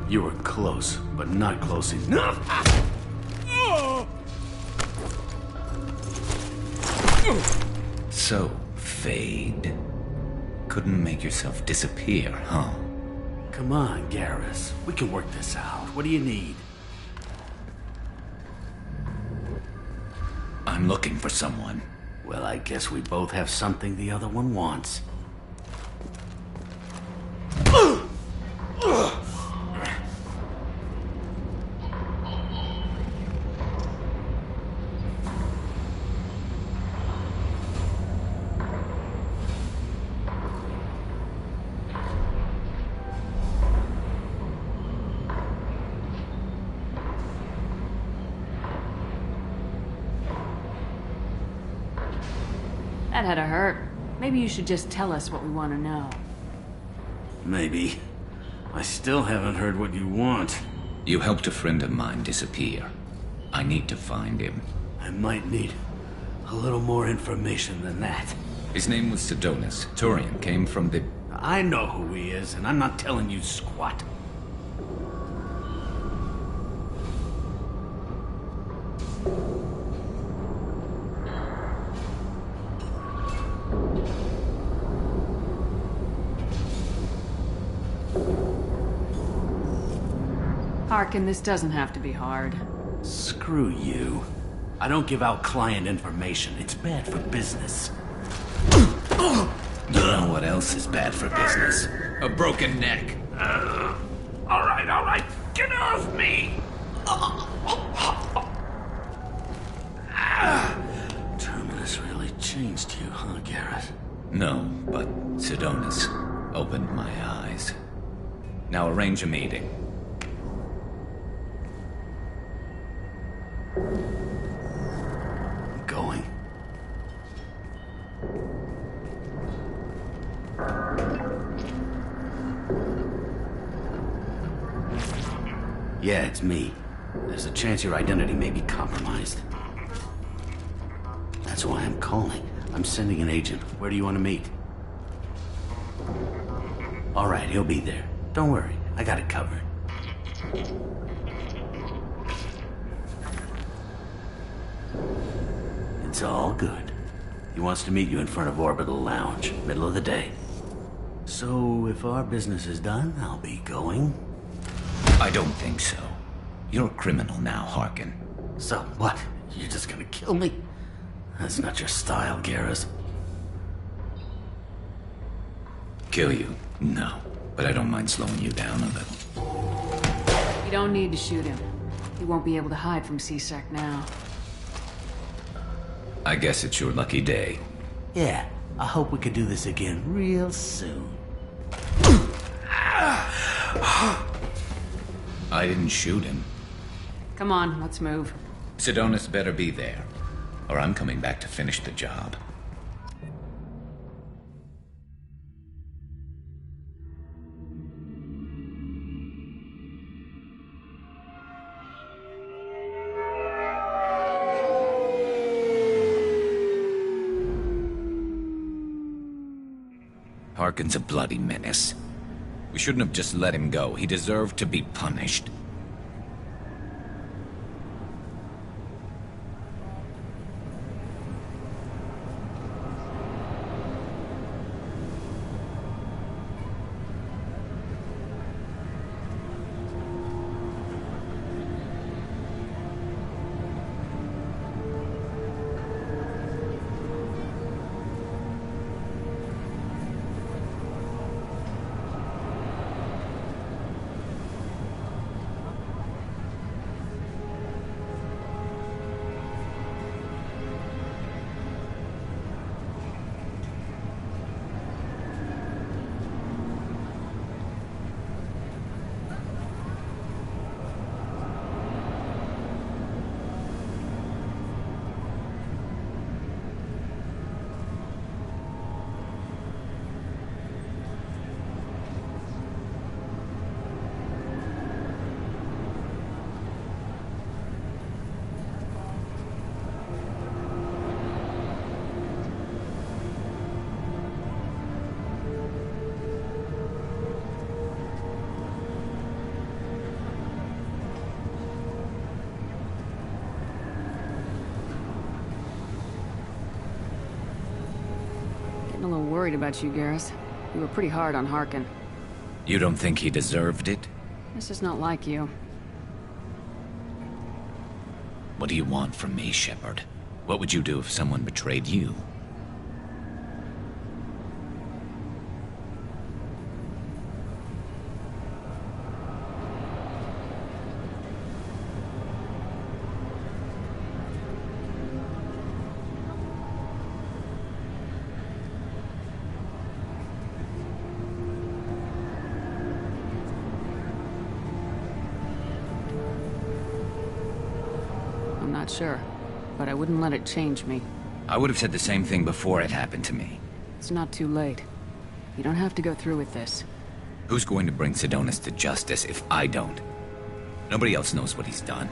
You were close, but not close enough. So, Fade. Couldn't make yourself disappear, huh? Come on, Garrus. We can work this out. What do you need? I'm looking for someone. Well, I guess we both have something the other one wants. That had to hurt. Maybe you should just tell us what we want to know. Maybe. I still haven't heard what you want. You helped a friend of mine disappear. I need to find him. I might need a little more information than that. His name was Sidonus. Turian came from the... I know who he is, and I'm not telling you squat. Harkin, this doesn't have to be hard. Screw you. I don't give out client information. It's bad for business. You know what else is bad for business? A broken neck. All right. Get off me! Terminus really changed you, huh, Garrus? No, but Sidonus opened my eyes. Now arrange a meeting. I'm going. Yeah, it's me. There's a chance your identity may be compromised. That's why I'm calling. I'm sending an agent. Where do you want to meet? All right, he'll be there. Don't worry, I got it covered. It's all good. He wants to meet you in front of Orbital Lounge, middle of the day. So, if our business is done, I'll be going. I don't think so. You're a criminal now, Harkin. So, what? You're just gonna kill me? That's not your style, Garrus. Kill you? No. But I don't mind slowing you down a little. You don't need to shoot him. He won't be able to hide from C-Sec now. I guess it's your lucky day. Yeah, I hope we could do this again real soon. I didn't shoot him. Come on, let's move. Sidonus better be there, or I'm coming back to finish the job. Harkin's a bloody menace. We shouldn't have just let him go. He deserved to be punished. a little worried about you, Garrus. You were pretty hard on Harkin. You don't think he deserved it? This is not like you. What do you want from me, Shepard? What would you do if someone betrayed you? I'm not sure, but I wouldn't let it change me. I would have said the same thing before it happened to me. It's not too late. You don't have to go through with this. Who's going to bring Sidonis to justice if I don't? Nobody else knows what he's done.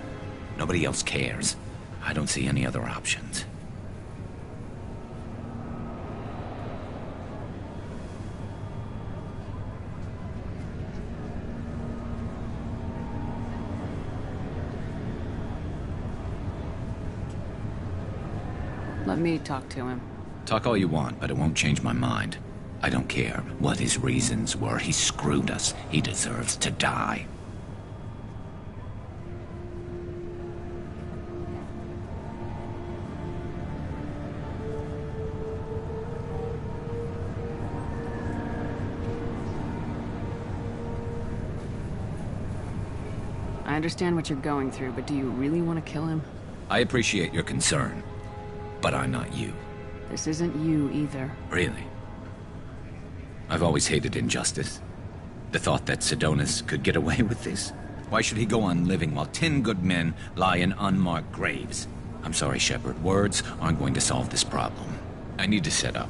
Nobody else cares. I don't see any other options. Let me talk to him. Talk all you want, but it won't change my mind. I don't care what his reasons were. He screwed us. He deserves to die. I understand what you're going through, but do you really want to kill him? I appreciate your concern, but I'm not you. This isn't you either. Really? I've always hated injustice. The thought that Sidonis could get away with this? Why should he go on living while 10 good men lie in unmarked graves? I'm sorry, Shepard. Words aren't going to solve this problem. I need to set up.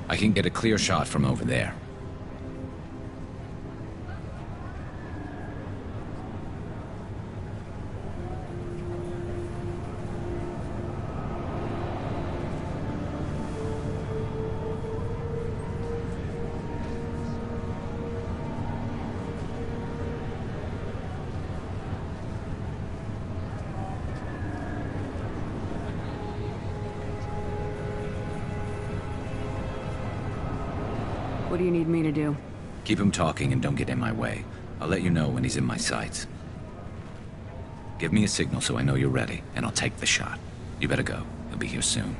I can get a clear shot from over there. What do you need me to do? Keep him talking and don't get in my way. I'll let you know when he's in my sights. Give me a signal so I know you're ready, and I'll take the shot. You better go. He'll be here soon.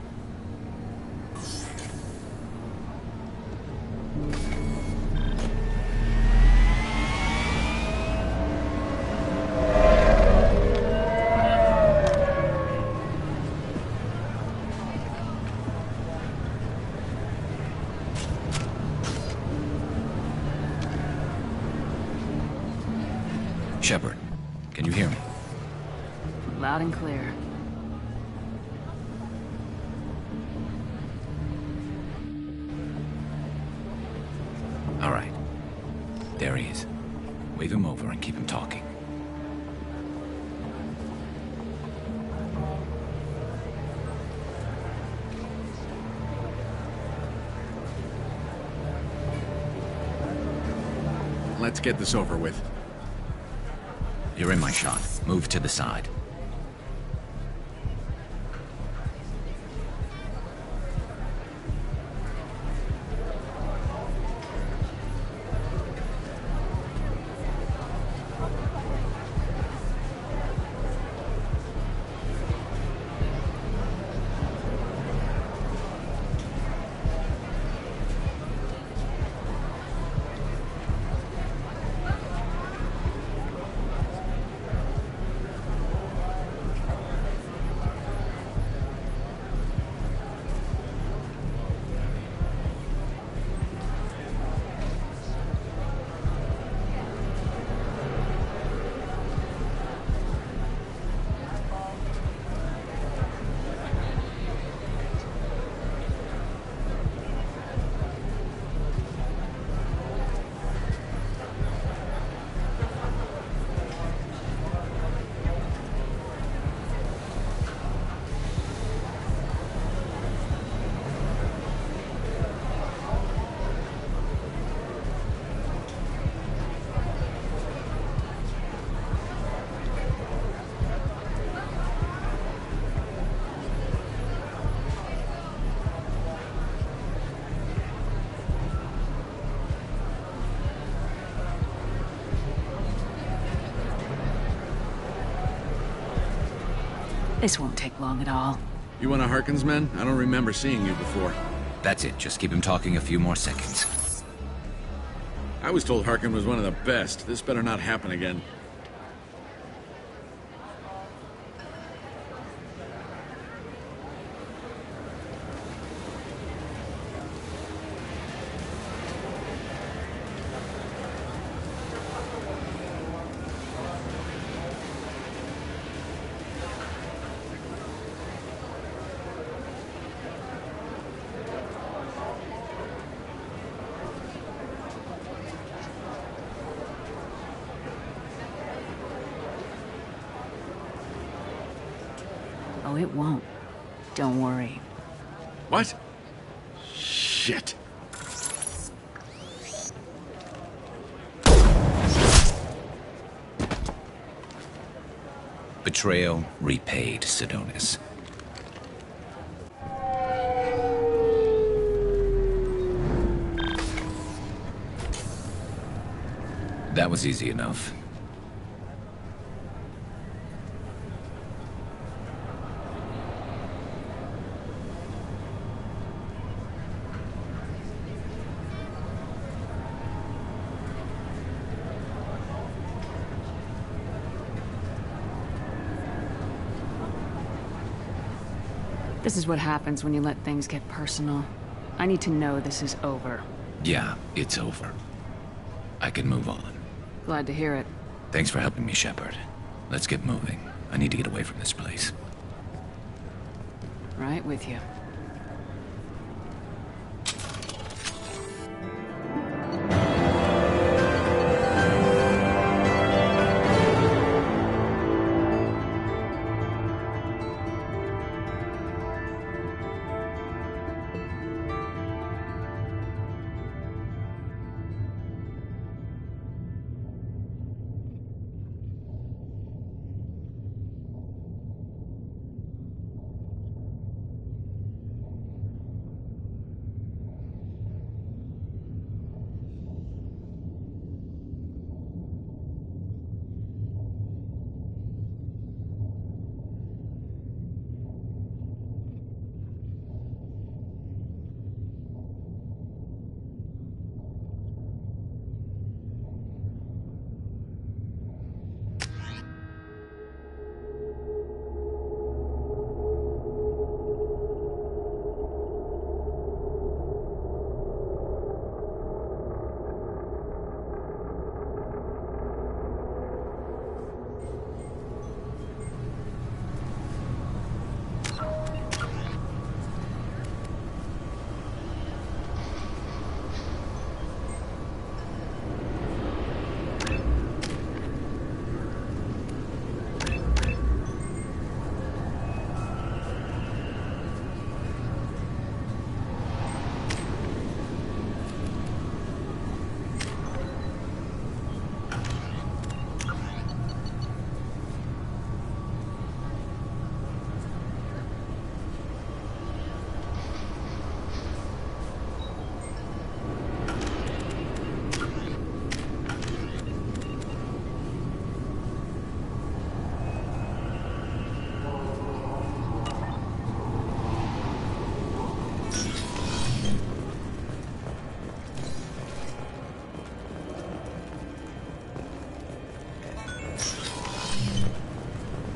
Shepard, can you hear me? Loud and clear. All right. There he is. Wave him over and keep him talking. Let's get this over with. You're in my shot. Move to the side. This won't take long at all. You one of Harkin's men? I don't remember seeing you before. That's it. Just keep him talking a few more seconds. I was told Harkin was one of the best. This better not happen again. Oh, it won't. Don't worry. What? Shit. Betrayal repaid, Sidonis. That was easy enough. This is what happens when you let things get personal. I need to know this is over. Yeah, it's over. I can move on. Glad to hear it. Thanks for helping me, Shepard. Let's get moving. I need to get away from this place. Right with you.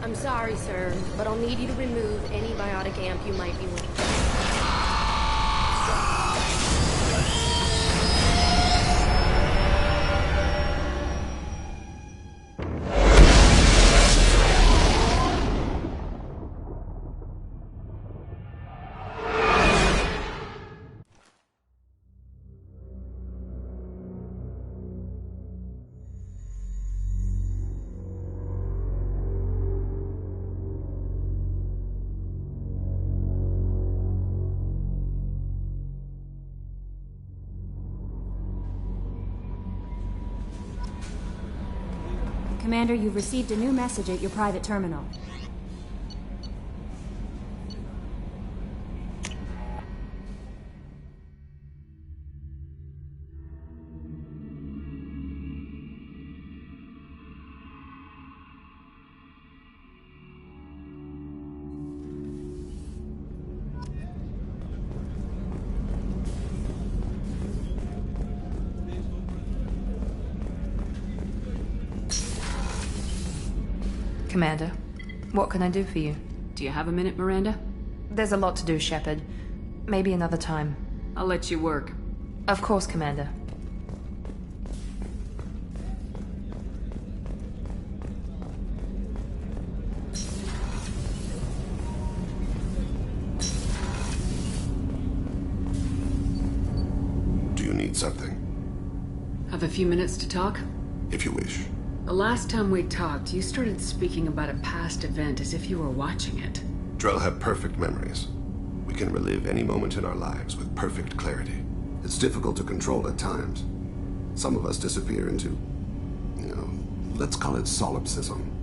I'm sorry, sir, but I'll need you to remove any biotic amp you might be wearing. Commander, you've received a new message at your private terminal. Commander, what can I do for you? Do you have a minute, Miranda? There's a lot to do, Shepard. Maybe another time. I'll let you work. Of course, Commander. Do you need something? Have a few minutes to talk? If you wish. The last time we talked, you started speaking about a past event as if you were watching it. Drell have perfect memories. We can relive any moment in our lives with perfect clarity. It's difficult to control at times. Some of us disappear into, let's call it solipsism.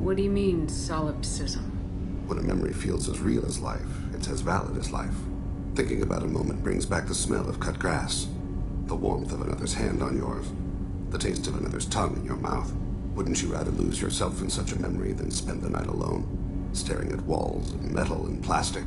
What do you mean, solipsism? When a memory feels as real as life, it's as valid as life. Thinking about a moment brings back the smell of cut grass, the warmth of another's hand on yours, the taste of another's tongue in your mouth. Wouldn't you rather lose yourself in such a memory than spend the night alone, staring at walls of metal and plastic?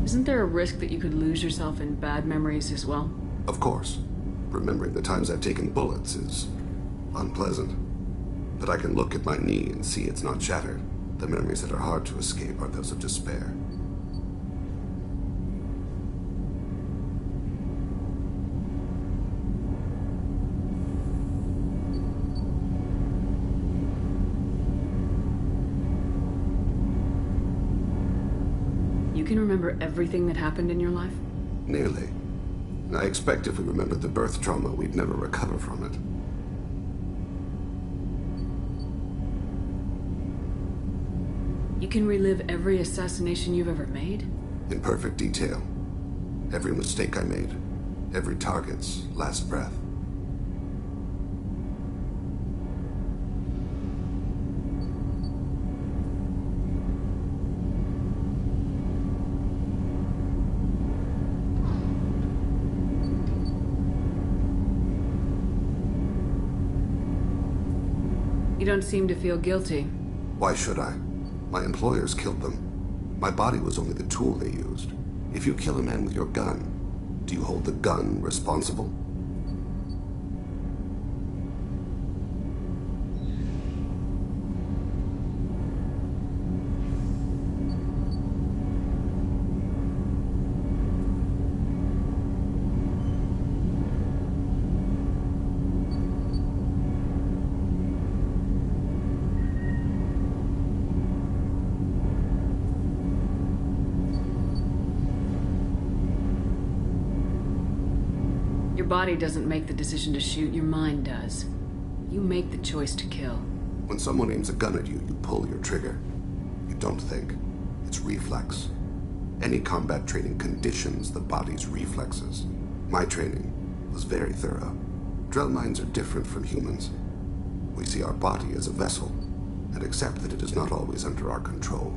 Isn't there a risk that you could lose yourself in bad memories as well? Of course. Remembering the times I've taken bullets is unpleasant. But I can look at my knee and see it's not shattered. The memories that are hard to escape are those of despair. You can remember everything that happened in your life? Nearly. I expect if we remembered the birth trauma, we'd never recover from it. You can relive every assassination you've ever made? In perfect detail. Every mistake I made. Every target's last breath. You don't seem to feel guilty. Why should I? My employers killed them. My body was only the tool they used. If you kill a man with your gun, do you hold the gun responsible? Your body doesn't make the decision to shoot, your mind does. You make the choice to kill. When someone aims a gun at you, you pull your trigger. You don't think. It's reflex. Any combat training conditions the body's reflexes. My training was very thorough. Drell minds are different from humans. We see our body as a vessel, and accept that it is not always under our control.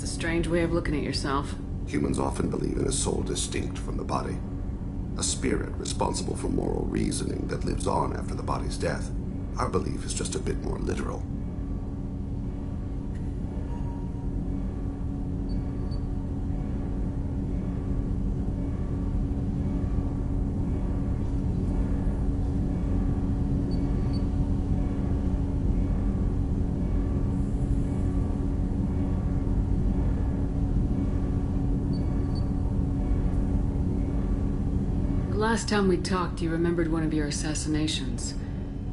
Strange way of looking at yourself. Humans often believe in a soul distinct from the body. A spirit responsible for moral reasoning that lives on after the body's death. Our belief is just a bit more literal. Last time we talked, you remembered one of your assassinations.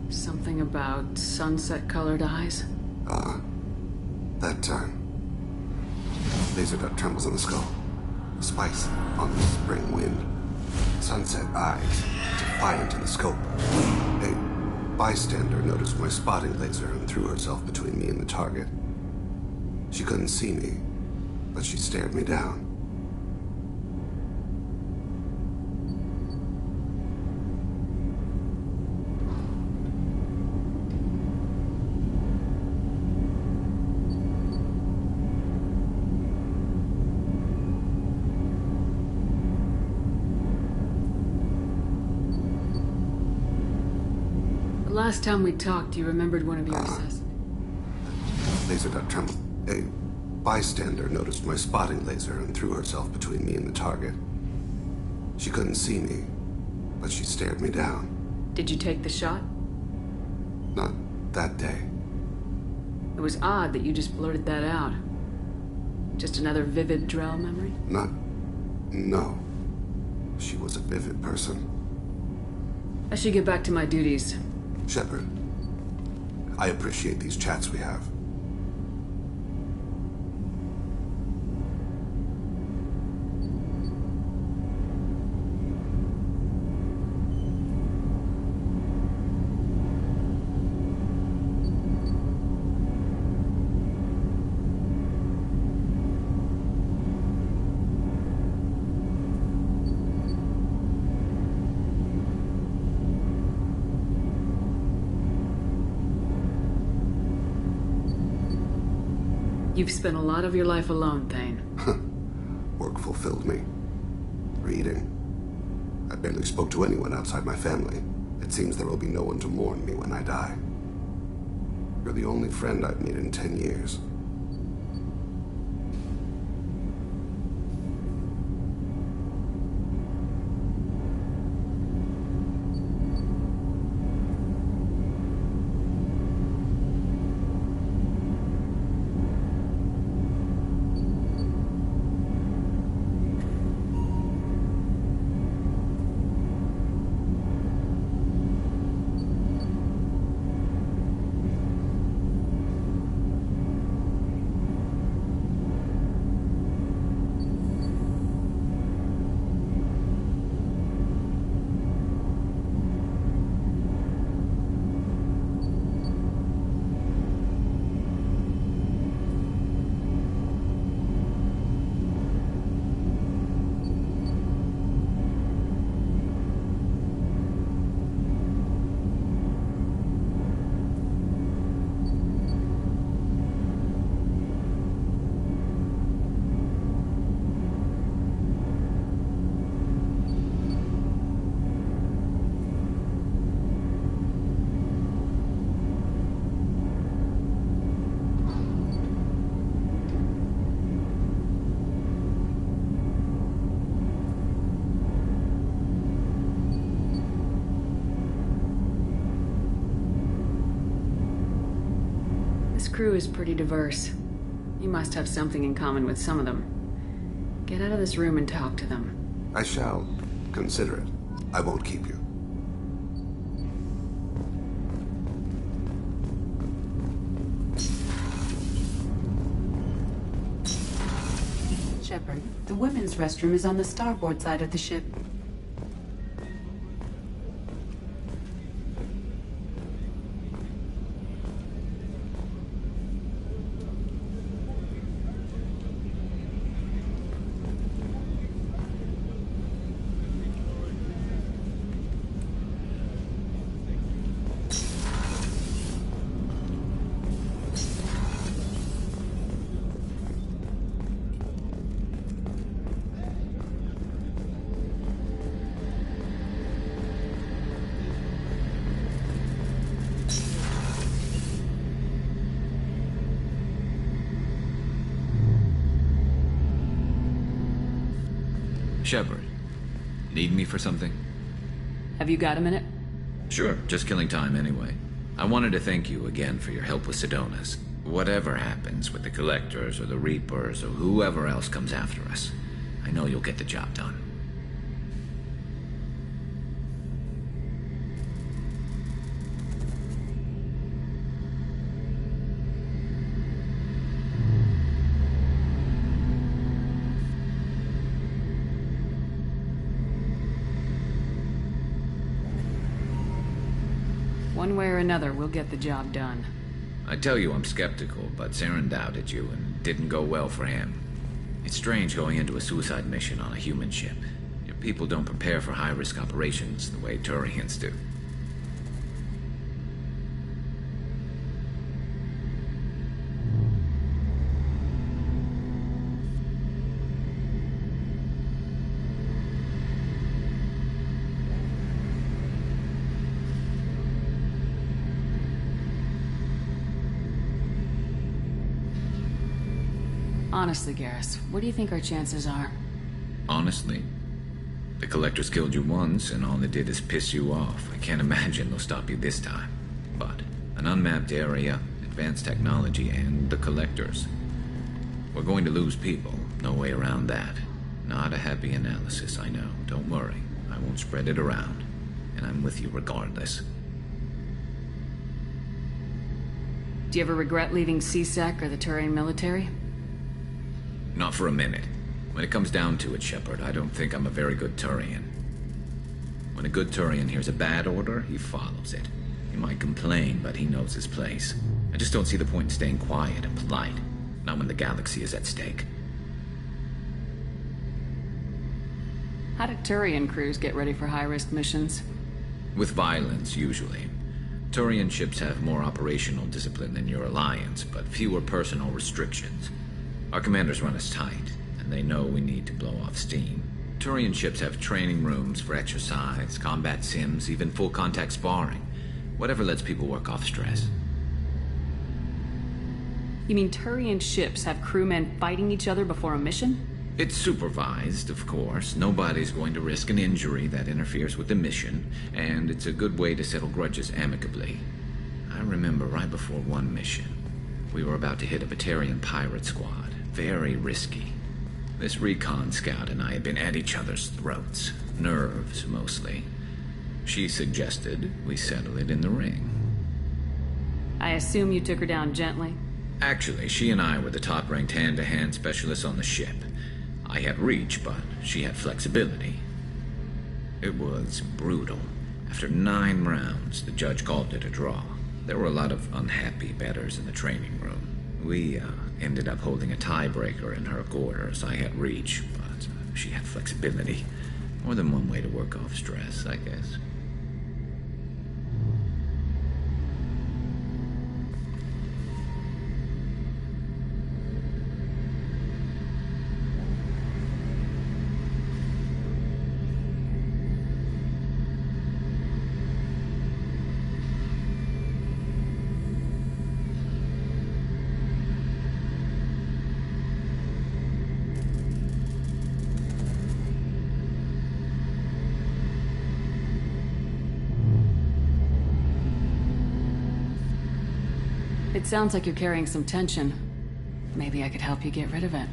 Something about sunset-colored eyes? That time. Laser dot trembles on the skull. Spice on the spring wind. Sunset eyes, defiant in the scope. A bystander noticed my spotting laser and threw herself between me and the target. She couldn't see me, but she stared me down. Last time we talked, you remembered one of your assassins. Laser dot tremble. A bystander noticed my spotting laser and threw herself between me and the target. She couldn't see me, but she stared me down. Did you take the shot? Not that day. It was odd that you just blurted that out. Just another vivid Drell memory? No. She was a vivid person. I should get back to my duties. Shepard, I appreciate these chats we have. You've spent a lot of your life alone, Thane. Work fulfilled me. Reading. I barely spoke to anyone outside my family. It seems there will be no one to mourn me when I die. You're the only friend I've made in 10 years. This crew is pretty diverse. You must have something in common with some of them. Get out of this room and talk to them. I shall. Consider it. I won't keep you. Shepard, the women's restroom is on the starboard side of the ship. Shepard, need me for something? Have you got a minute? Sure, just killing time anyway. I wanted to thank you again for your help with Sidonis. Whatever happens with the Collectors or the Reapers or whoever else comes after us, I know you'll get the job done. One way or another, we'll get the job done. I tell you I'm skeptical, but Saren doubted you and it didn't go well for him. It's strange going into a suicide mission on a human ship. Your people don't prepare for high-risk operations the way Turians do. Honestly, Garrus, what do you think our chances are? Honestly, the Collectors killed you once, and all they did is piss you off. I can't imagine they'll stop you this time. But an unmapped area, advanced technology, and the Collectors. We're going to lose people. No way around that. Not a happy analysis, I know. Don't worry. I won't spread it around. And I'm with you regardless. Do you ever regret leaving CSEC or the Turian military? Not for a minute. When it comes down to it, Shepard, I don't think I'm a very good Turian. When a good Turian hears a bad order, he follows it. He might complain, but he knows his place. I just don't see the point in staying quiet and polite. Not when the galaxy is at stake. How do Turian crews get ready for high-risk missions? With violence, usually. Turian ships have more operational discipline than your alliance, but fewer personal restrictions. Our commanders run us tight, and they know we need to blow off steam. Turian ships have training rooms for exercise, combat sims, even full-contact sparring. Whatever lets people work off stress. You mean Turian ships have crewmen fighting each other before a mission? It's supervised, of course. Nobody's going to risk an injury that interferes with the mission, and it's a good way to settle grudges amicably. I remember right before one mission, we were about to hit a Batarian pirate squad. Very risky. This recon scout and I had been at each other's throats. Nerves, mostly. She suggested we settle it in the ring. I assume you took her down gently? Actually, she and I were the top-ranked hand-to-hand specialists on the ship. I had reach, but she had flexibility. It was brutal. After 9 rounds, the judge called it a draw. There were a lot of unhappy bettors in the training room. We ended up holding a tiebreaker in her quarters. I had reach, but she had flexibility. More than one way to work off stress, I guess. It sounds like you're carrying some tension. Maybe I could help you get rid of it.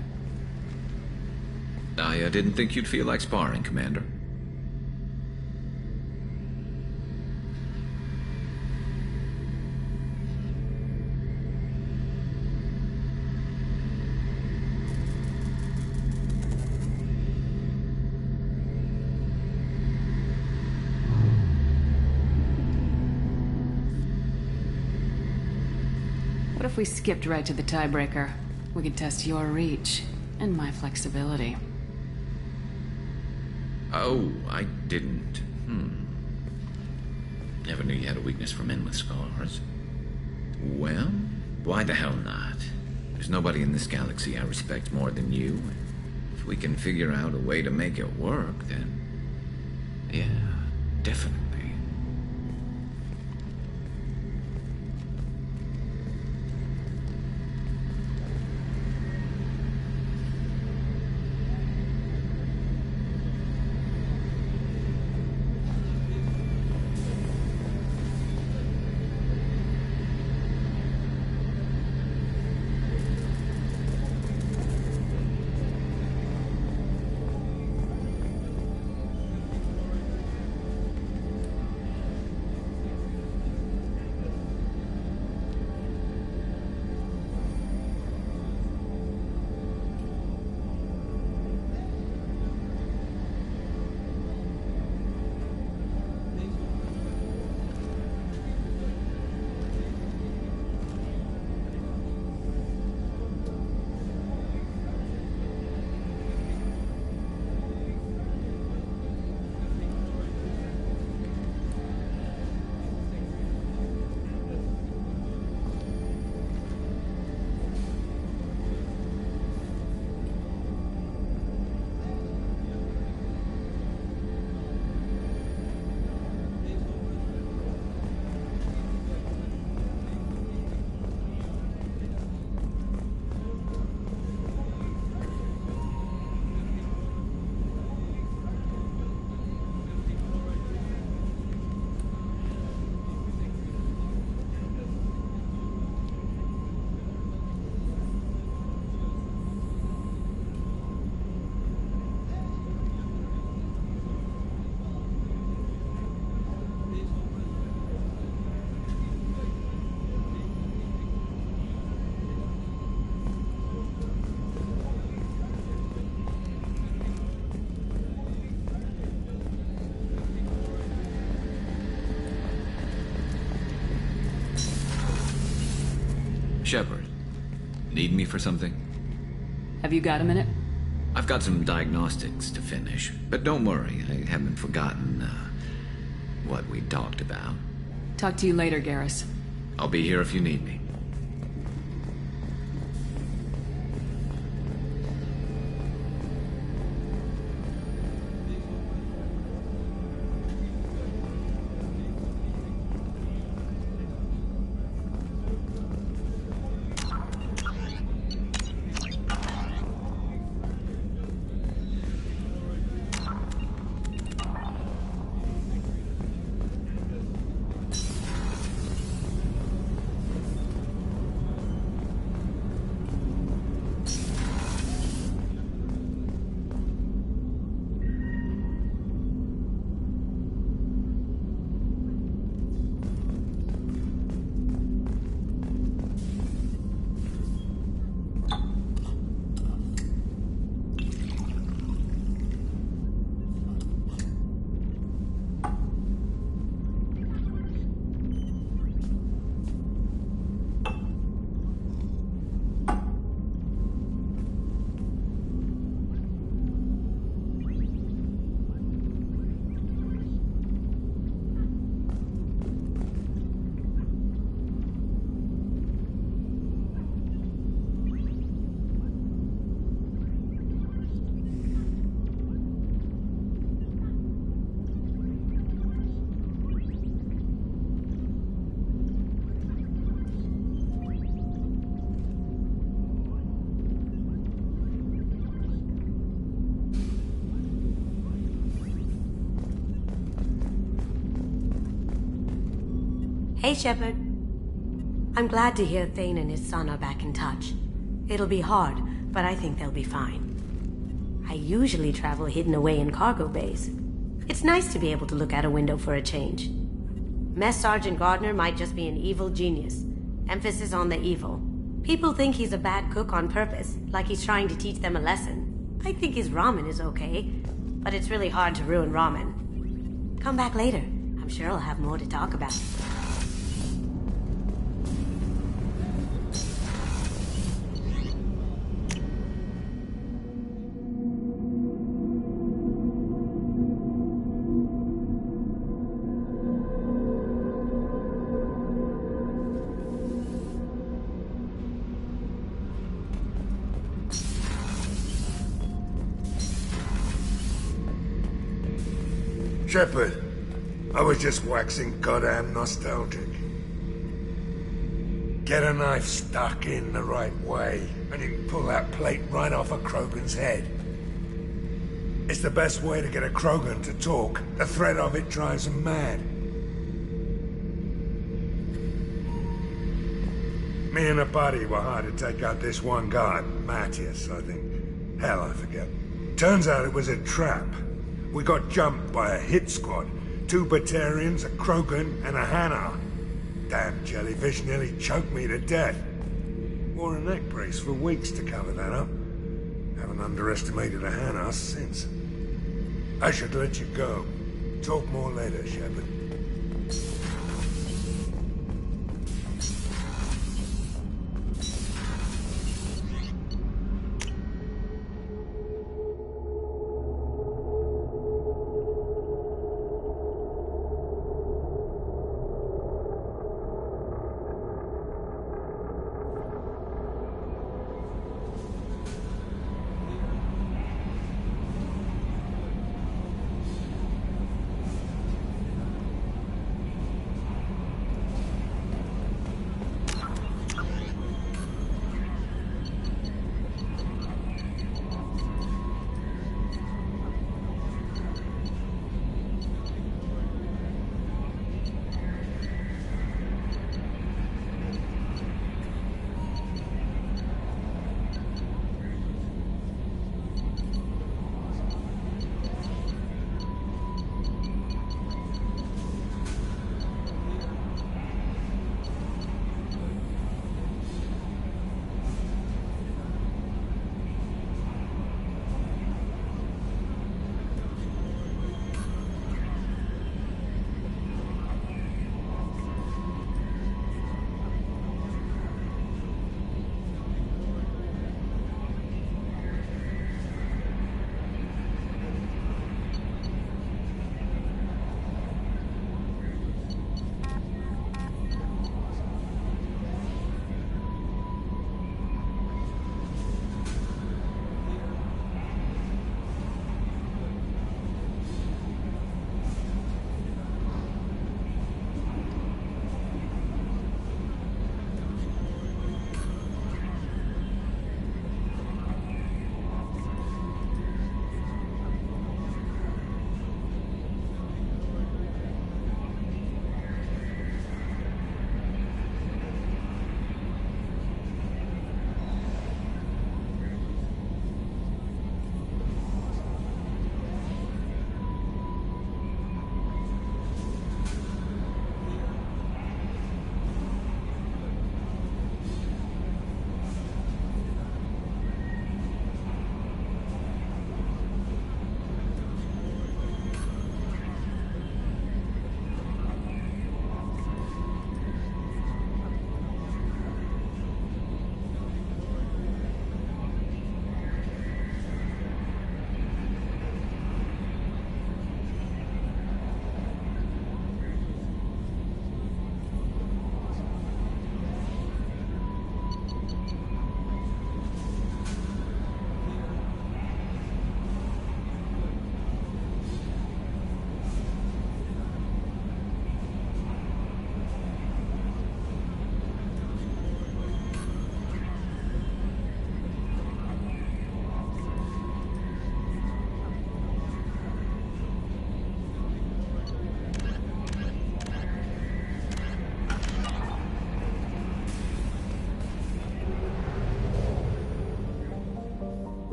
I didn't think you'd feel like sparring, Commander. What if we skipped right to the tiebreaker? We could test your reach and my flexibility. Oh, I didn't. Never knew you had a weakness for men with scars. Well, why the hell not? There's nobody in this galaxy I respect more than you. If we can figure out a way to make it work, then... yeah, definitely. Shepard, need me for something? Have you got a minute? I've got some diagnostics to finish, but don't worry, I haven't forgotten what we talked about. Talk to you later, Garrus. I'll be here if you need me. Hey, Shepard. I'm glad to hear Thane and his son are back in touch. It'll be hard, but I think they'll be fine. I usually travel hidden away in cargo bays. It's nice to be able to look out a window for a change. Mess Sergeant Gardner might just be an evil genius. Emphasis on the evil. People think he's a bad cook on purpose, like he's trying to teach them a lesson. I think his ramen is okay, but it's really hard to ruin ramen. Come back later. I'm sure I'll have more to talk about. Shepard, I was just waxing goddamn nostalgic. Get a knife stuck in the right way, and you can pull that plate right off a Krogan's head. It's the best way to get a Krogan to talk. The threat of it drives them mad. Me and a buddy were hired to take out this one guy, Matthias, I think. Hell, I forget. Turns out it was a trap. We got jumped by a hit squad. 2 Batarians, a Krogan, and a Hanar. Damn jellyfish nearly choked me to death. Wore a neck brace for weeks to cover that up. Haven't underestimated a Hanar since. I should let you go. Talk more later, Shepard.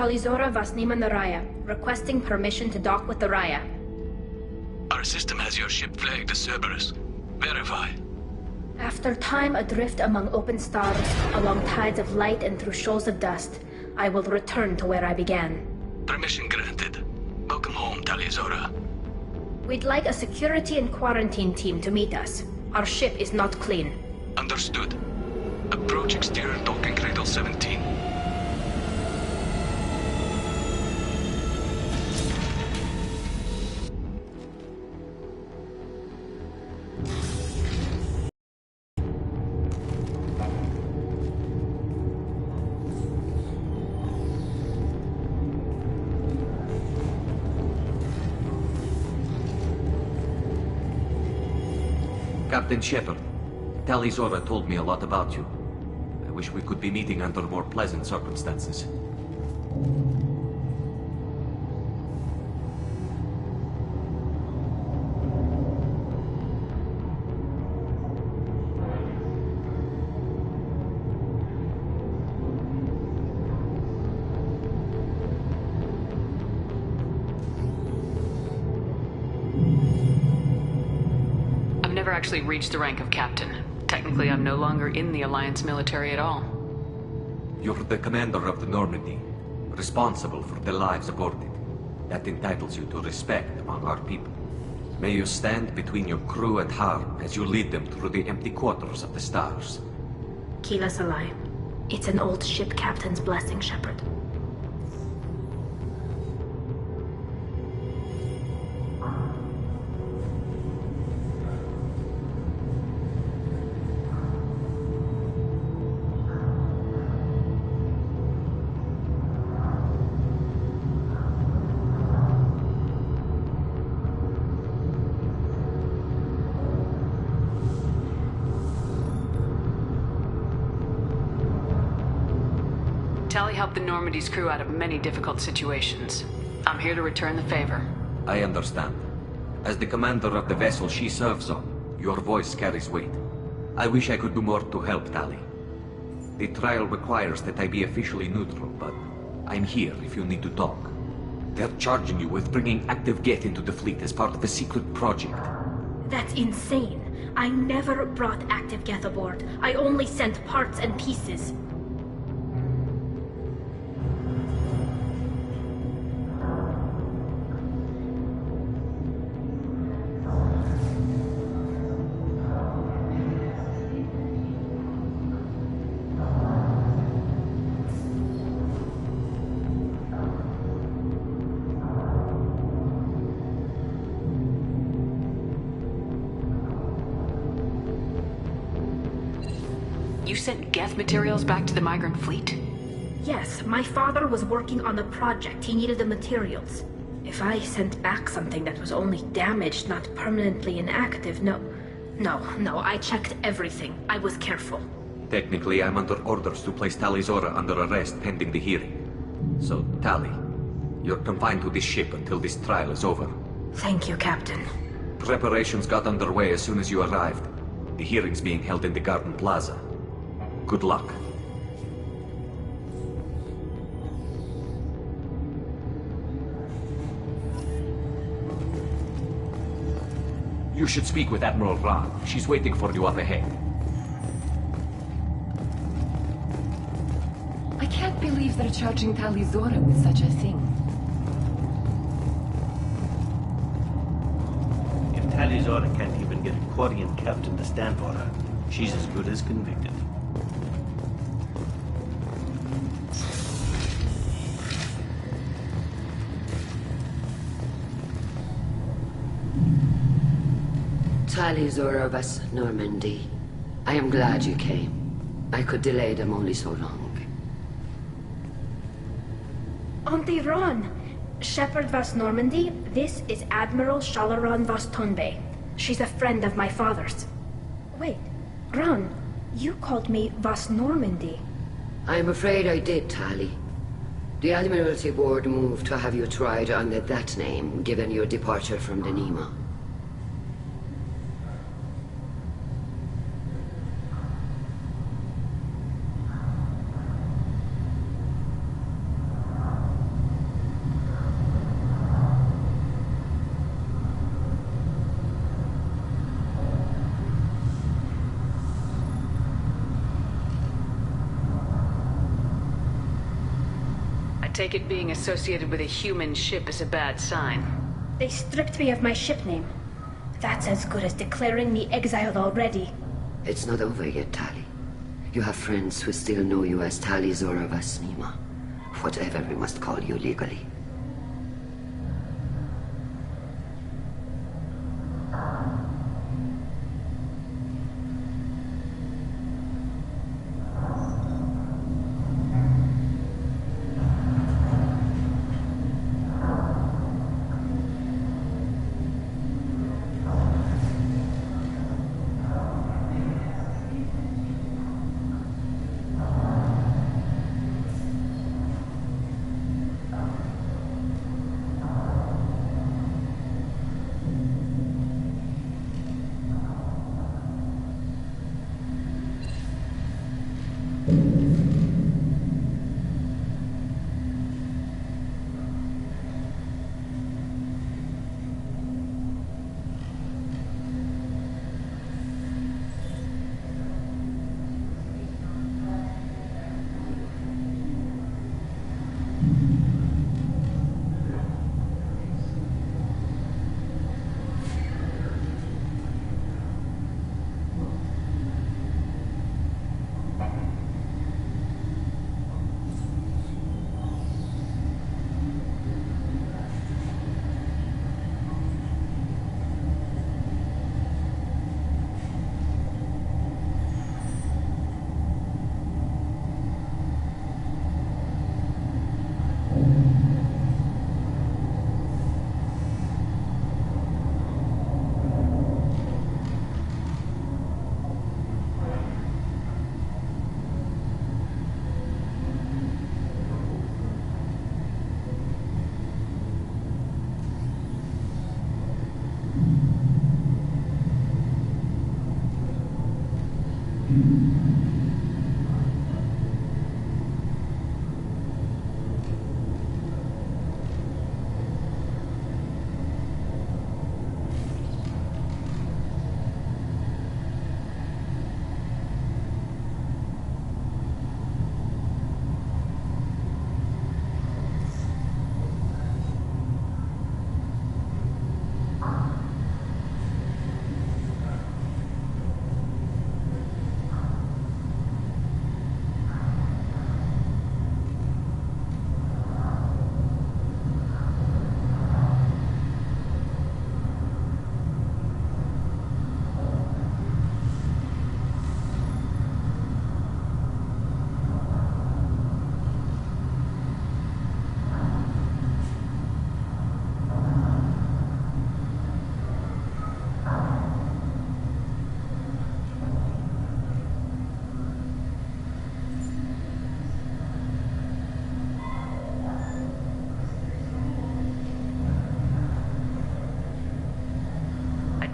Tali'zorah Vasnima Naraya, requesting permission to dock with the Raya. Our system has your ship flagged as Cerberus. Verify. After time adrift among open stars, along tides of light and through shoals of dust, I will return to where I began. Permission granted. Welcome home, Tali'zorah. We'd like a security and quarantine team to meet us. Our ship is not clean. Understood. Approach exterior docking cradle 17. Captain Shepard, Tali'zorah told me a lot about you. I wish we could be meeting under more pleasant circumstances. Actually reached the rank of captain. Technically, I'm no longer in the Alliance military at all. You're the commander of the Normandy, responsible for the lives aboard it. That entitles you to respect among our people. May you stand between your crew and harm as you lead them through the empty quarters of the stars. Kila Salai. It's an old ship captain's blessing, Shepard. Tali helped the Normandy's crew out of many difficult situations. I'm here to return the favor. I understand. As the commander of the vessel she serves on, your voice carries weight. I wish I could do more to help Tali. The trial requires that I be officially neutral, but I'm here if you need to talk. They're charging you with bringing active Geth into the fleet as part of a secret project. That's insane. I never brought active Geth aboard. I only sent parts and pieces. You sent Geth materials back to the migrant fleet? Yes, my father was working on a project. He needed the materials. If I sent back something that was only damaged, not permanently inactive, no, I checked everything. I was careful. Technically, I'm under orders to place Tali'zorah under arrest pending the hearing. So, Tali, you're confined to this ship until this trial is over. Thank you, Captain. Preparations got underway as soon as you arrived. The hearing's being held in the Garden Plaza. Good luck. You should speak with Admiral Ra. She's waiting for you up ahead. I can't believe they're charging Tali'zorah with such a thing. If Tali'zorah can't even get a Quarian captain to stand for her, she's as good as convicted. Tali'zorah was Normandy. I am glad you came. I could delay them only so long. Auntie Ron! Shepard Vas Normandy, this is Admiral Shalaran Vas Tonbe. She's a friend of my father's. Wait, Ron, you called me Vas Normandy. I'm afraid I did, Tali. The Admiralty Board moved to have you tried under that name, given your departure from the Nima. Take it being associated with a human ship is a bad sign. They stripped me of my ship name. That's as good as declaring me exiled already. It's not over yet, Tali. You have friends who still know you as Tali'zorah Vas Nima. Whatever we must call you legally.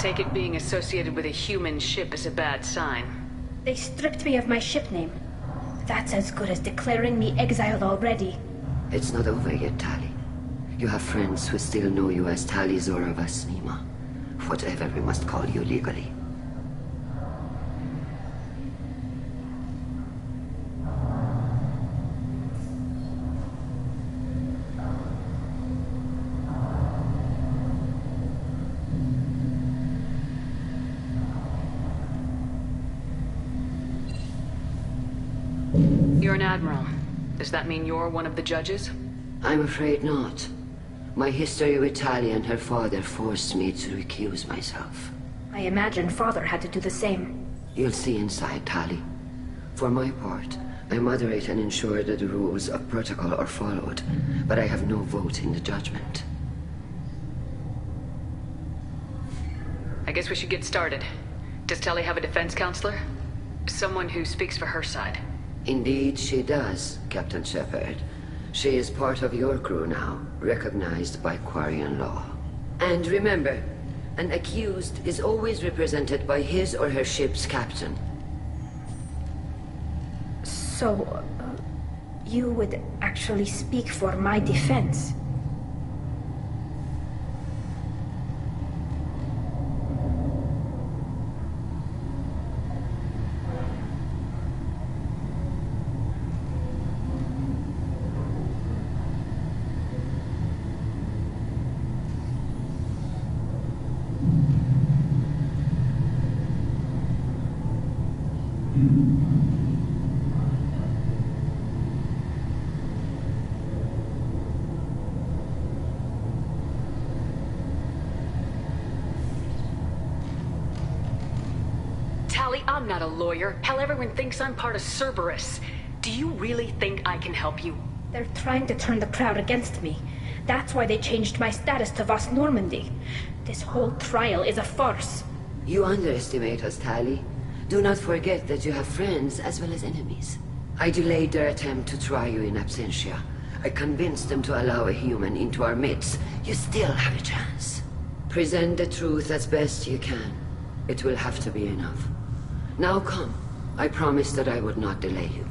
Take it being associated with a human ship is a bad sign. They stripped me of my ship name. That's as good as declaring me exiled already. It's not over yet, Tali. You have friends who still know you as Tali'zorah Vasnima. Whatever we must call you legally. You're an admiral. Does that mean you're one of the judges? I'm afraid not. My history with Tali and her father forced me to recuse myself. I imagine Father had to do the same. You'll see inside, Tali. For my part, I moderate and ensure that the rules of protocol are followed, but I have no vote in the judgment. I guess we should get started. Does Tali have a defense counselor? Someone who speaks for her side. Indeed, she does, Captain Shepard. She is part of your crew now, recognized by Quarian law. And remember, an accused is always represented by his or her ship's captain. So, you would actually speak for my defense? Tali, I'm not a lawyer. Hell, everyone thinks I'm part of Cerberus. Do you really think I can help you? They're trying to turn the crowd against me. That's why they changed my status to Vast Normandy. This whole trial is a farce. You underestimate us, Tali. Do not forget that you have friends as well as enemies. I delayed their attempt to try you in absentia. I convinced them to allow a human into our midst. You still have a chance. Present the truth as best you can. It will have to be enough. Now come. I promised that I would not delay you.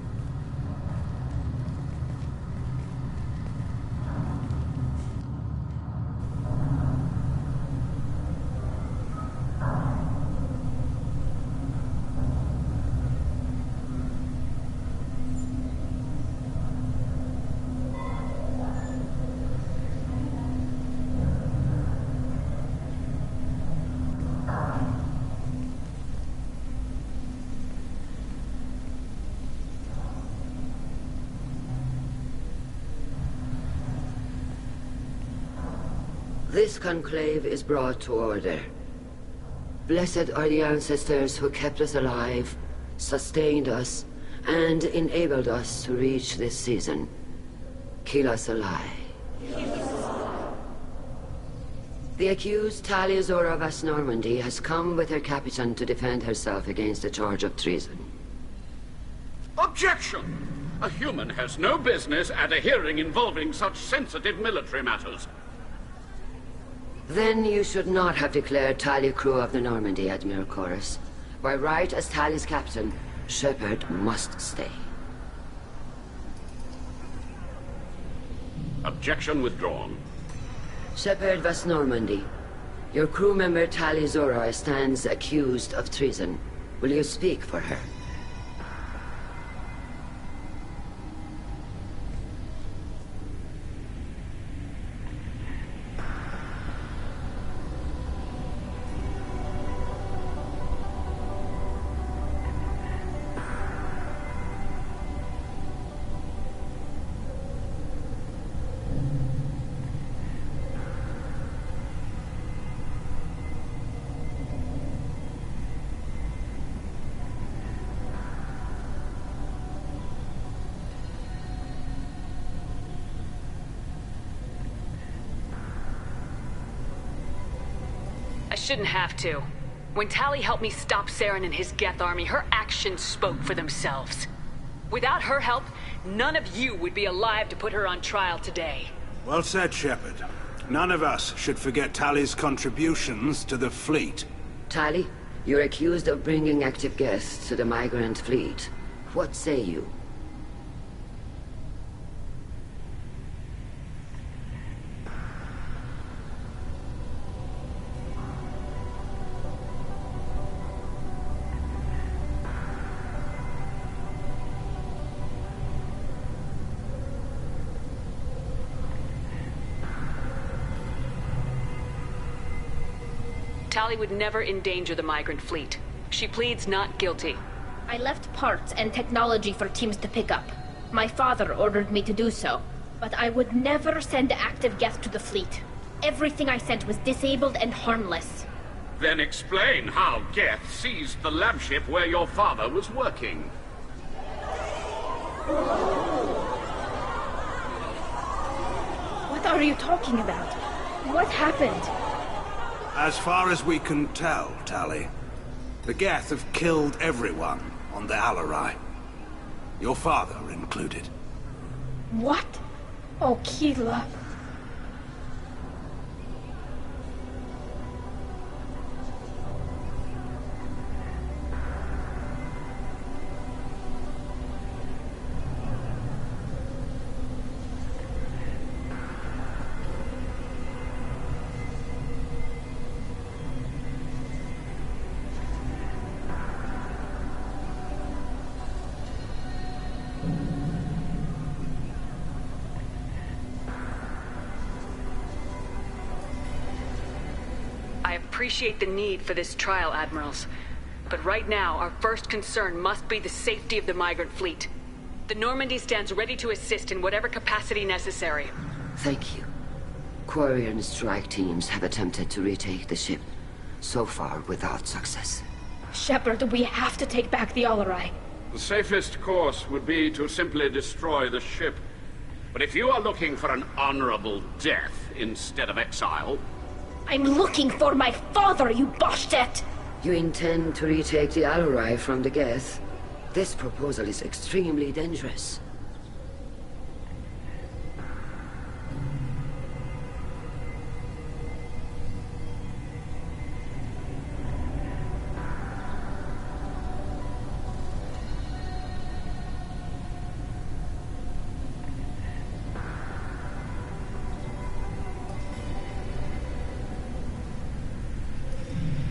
This conclave is brought to order. Blessed are the ancestors who kept us alive, sustained us, and enabled us to reach this season. Keep us alive. The accused Tali'zorah Vast Normandy has come with her captain to defend herself against a charge of treason. Objection! A human has no business at a hearing involving such sensitive military matters. Then you should not have declared Tali crew of the Normandy, Admiral Chorus. By right as Tali's captain, Shepard must stay. Objection withdrawn. Shepard Vast Normandy, your crew member Tali'zorah stands accused of treason. Will you speak for her? Shouldn't have to. When Tali helped me stop Saren and his Geth army, her actions spoke for themselves. Without her help, none of you would be alive to put her on trial today. Well said, Shepard. None of us should forget Tali's contributions to the fleet. Tali, you're accused of bringing active guests to the migrant fleet. What say you? Tali would never endanger the migrant fleet. She pleads not guilty. I left parts and technology for teams to pick up. My father ordered me to do so, but I would never send active guests to the fleet. Everything I sent was disabled and harmless. Then explain how Geth seized the lab ship where your father was working. What are you talking about? What happened? As far as we can tell, Tali, the Geth have killed everyone on the Alarai. Your father included. What? Oh, Keela. I appreciate the need for this trial, Admirals. But right now, our first concern must be the safety of the migrant fleet. The Normandy stands ready to assist in whatever capacity necessary. Thank you. Quarry and strike teams have attempted to retake the ship, so far without success. Shepard, we have to take back the Alarai. The safest course would be to simply destroy the ship. But if you are looking for an honorable death instead of exile... I'm looking for my father, you Bastet! You intend to retake the Alarai from the Geth? This proposal is extremely dangerous.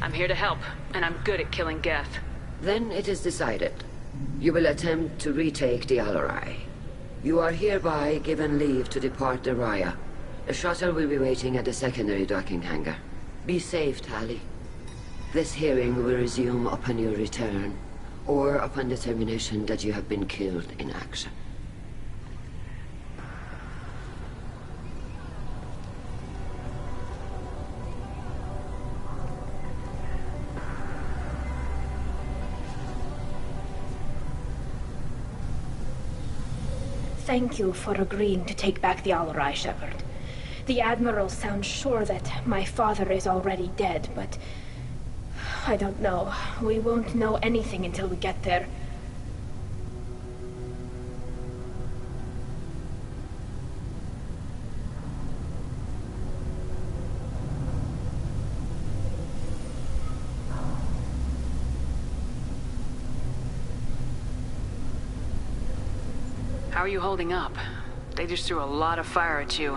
I'm here to help, and I'm good at killing Geth. Then it is decided. You will attempt to retake the Alarai. You are hereby given leave to depart the Raya. A shuttle will be waiting at the secondary docking hangar. Be safe, Tali. This hearing will resume upon your return, or upon determination that you have been killed in action. Thank you for agreeing to take back the Alarai, Shepard. The Admiral sounds sure that my father is already dead, but... I don't know. We won't know anything until we get there. How are you holding up? They just threw a lot of fire at you,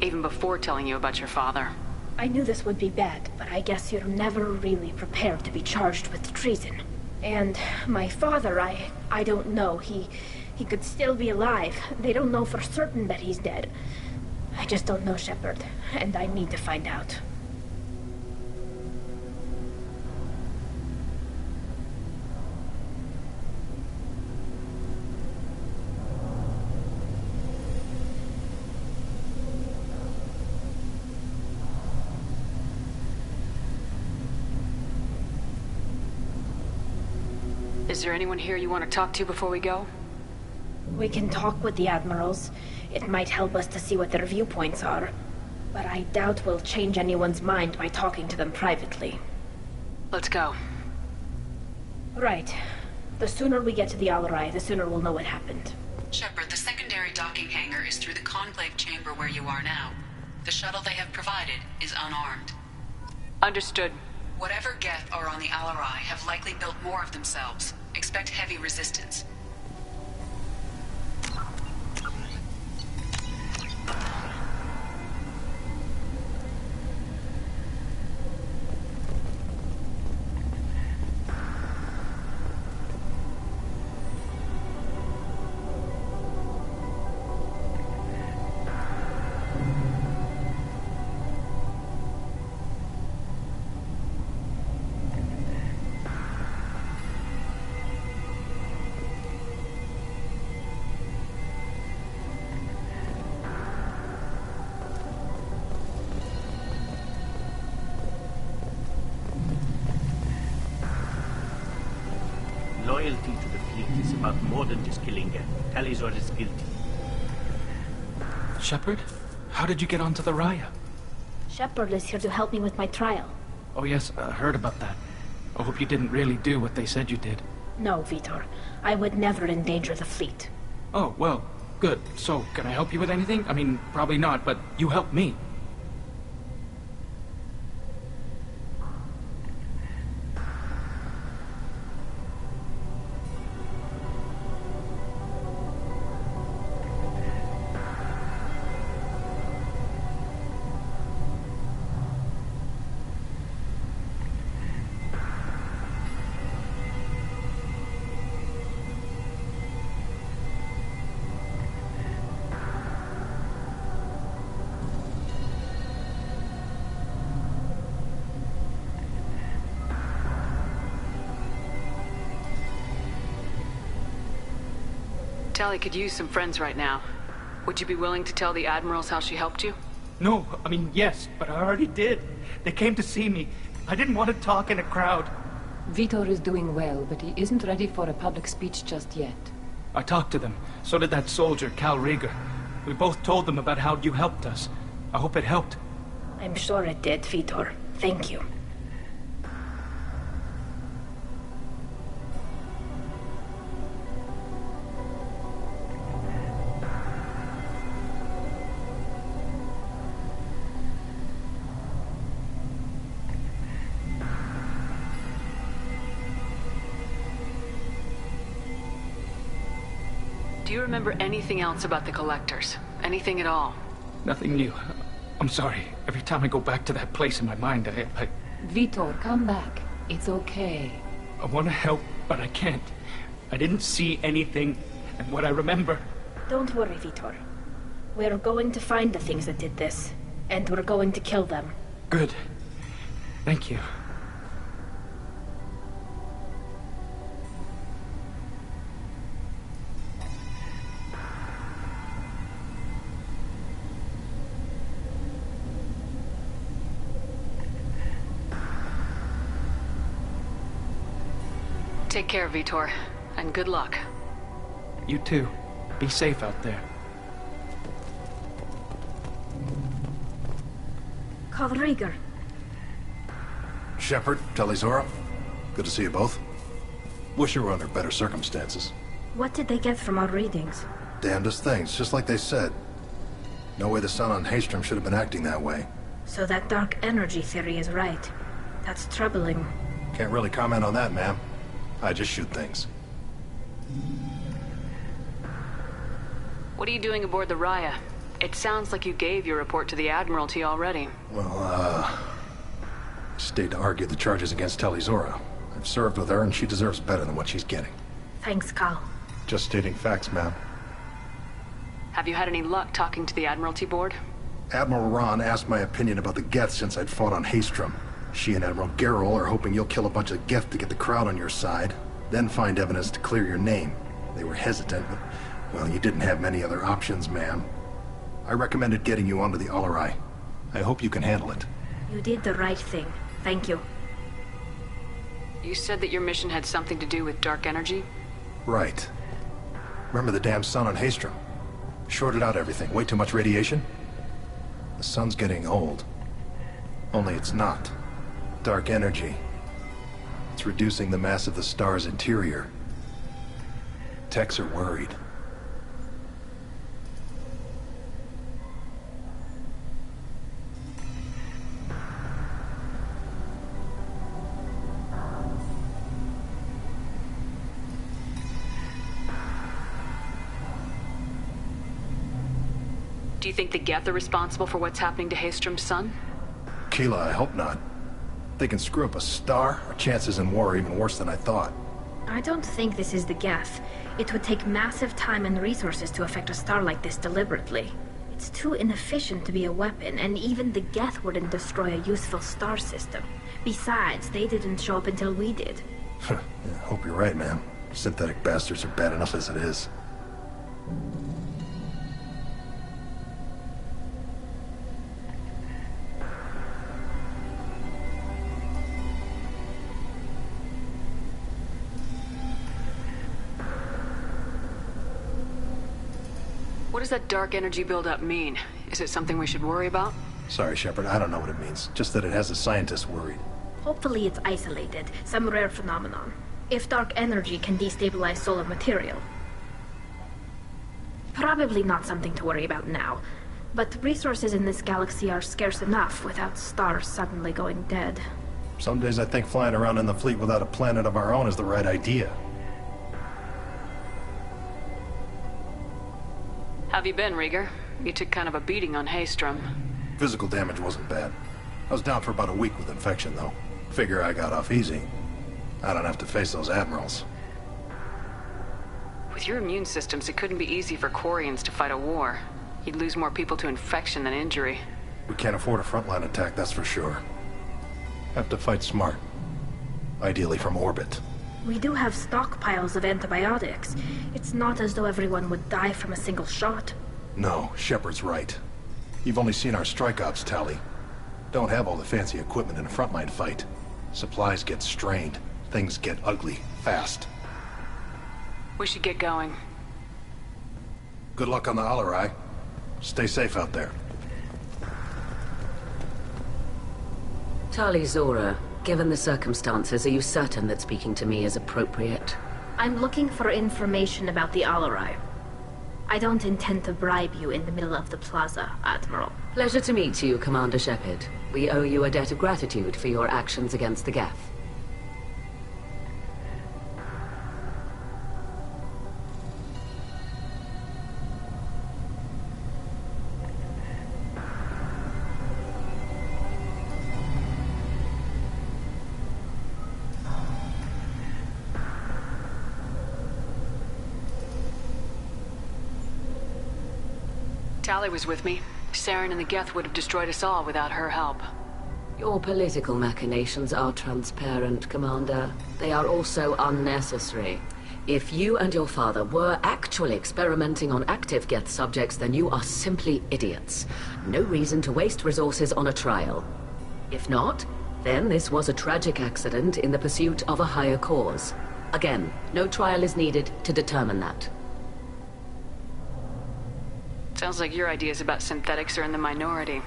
even before telling you about your father. I knew this would be bad, but I guess you're never really prepared to be charged with treason. And my father, I don't know. He could still be alive. They don't know for certain that he's dead. I just don't know, Shepard, and I need to find out. Is there anyone here you want to talk to before we go? We can talk with the Admirals. It might help us to see what their viewpoints are. But I doubt we'll change anyone's mind by talking to them privately. Let's go. Right. The sooner we get to the Alarai, the sooner we'll know what happened. Shepard, the secondary docking hangar is through the conclave chamber where you are now. The shuttle they have provided is unarmed. Understood. Whatever Geth are on the Alarai have likely built more of themselves. Expect heavy resistance. Loyalty to the fleet is about more than just killing Geth. Tali'zorah is guilty. Shepard? How did you get onto the Raya? Shepard is here to help me with my trial. Oh yes, I heard about that. I hope you didn't really do what they said you did. No, Vitor. I would never endanger the fleet. Oh, well, good. So, can I help you with anything? I mean, probably not, but you helped me. Tali could use some friends right now. Would you be willing to tell the admirals how she helped you? No, I mean, yes, but I already did. They came to see me. I didn't want to talk in a crowd. Vitor is doing well, but he isn't ready for a public speech just yet. I talked to them. So did that soldier, Cal Rieger. We both told them about how you helped us. I hope it helped. I'm sure it did, Vitor. Thank you. Do you remember anything else about the Collectors? Anything at all? Nothing new. I'm sorry. Every time I go back to that place in my mind, I... Vitor, come back. It's okay. I want to help, but I can't. I didn't see anything, and what I remember... Don't worry, Vitor. We're going to find the things that did this, and we're going to kill them. Good. Thank you. Take care, Vitor, and good luck. You too. Be safe out there. Cal Rieger. Shepard, Tali'zorah. Good to see you both. Wish you were under better circumstances. What did they get from our readings? Damnedest things, just like they said. No way the sun on Haystrom should have been acting that way. So that dark energy theory is right. That's troubling. Can't really comment on that, ma'am. I just shoot things. What are you doing aboard the Raya? It sounds like you gave your report to the Admiralty already. Well, stayed to argue the charges against Tali'zorah. I've served with her, and she deserves better than what she's getting. Thanks, Cal. Just stating facts, ma'am. Have you had any luck talking to the Admiralty board? Admiral Ron asked my opinion about the Geth since I'd fought on Haystrom. She and Admiral Gerrel are hoping you'll kill a bunch of Geth to get the crowd on your side, then find evidence to clear your name. They were hesitant, but, well, you didn't have many other options, ma'am. I recommended getting you onto the Alarai. I hope you can handle it. You did the right thing. Thank you. You said that your mission had something to do with dark energy? Right. Remember the damn sun on Haystrom? Shorted out everything. Way too much radiation? The sun's getting old. Only it's not. Dark energy. It's reducing the mass of the star's interior. Techs are worried. Do you think the Geth are responsible for what's happening to Haystrom's son? Keela, I hope not. If they can screw up a star, our chances in war are even worse than I thought. I don't think this is the Geth. It would take massive time and resources to affect a star like this deliberately. It's too inefficient to be a weapon, and even the Geth wouldn't destroy a useful star system. Besides, they didn't show up until we did. Yeah, hope you're right, man. Synthetic bastards are bad enough as it is. What does that dark energy buildup mean? Is it something we should worry about? Sorry, Shepard, I don't know what it means. Just that it has the scientists worried. Hopefully it's isolated, some rare phenomenon. If dark energy can destabilize solar material. Probably not something to worry about now. But resources in this galaxy are scarce enough without stars suddenly going dead. Some days I think flying around in the fleet without a planet of our own is the right idea. Have you been, Rieger? You took kind of a beating on Haystrom. Physical damage wasn't bad. I was down for about a week with infection, though. Figure I got off easy. I don't have to face those admirals. With your immune systems, it couldn't be easy for Quarians to fight a war. You'd lose more people to infection than injury. We can't afford a frontline attack, that's for sure. Have to fight smart. Ideally from orbit. We do have stockpiles of antibiotics. It's not as though everyone would die from a single shot. No, Shepard's right. You've only seen our strike ops, Tali. Don't have all the fancy equipment in a frontline fight. Supplies get strained. Things get ugly, fast. We should get going. Good luck on the Alarai. Stay safe out there. Tali'zorah, given the circumstances, are you certain that speaking to me is appropriate? I'm looking for information about the Alarai. I don't intend to bribe you in the middle of the plaza, Admiral. Pleasure to meet you, Commander Shepard. We owe you a debt of gratitude for your actions against the Geth. Tali was with me. Saren and the Geth would have destroyed us all without her help. Your political machinations are transparent, Commander. They are also unnecessary. If you and your father were actually experimenting on active Geth subjects, then you are simply idiots. No reason to waste resources on a trial. If not, then this was a tragic accident in the pursuit of a higher cause. Again, no trial is needed to determine that. Sounds like your ideas about synthetics are in the minority.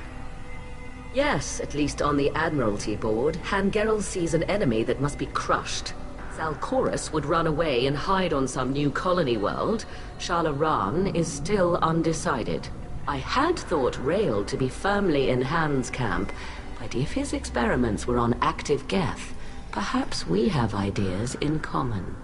Yes, at least on the Admiralty board, Hangerel sees an enemy that must be crushed. Zalcorus would run away and hide on some new colony world. Shalaran is still undecided. I had thought Rael to be firmly in Han's camp, but if his experiments were on active Geth, perhaps we have ideas in common.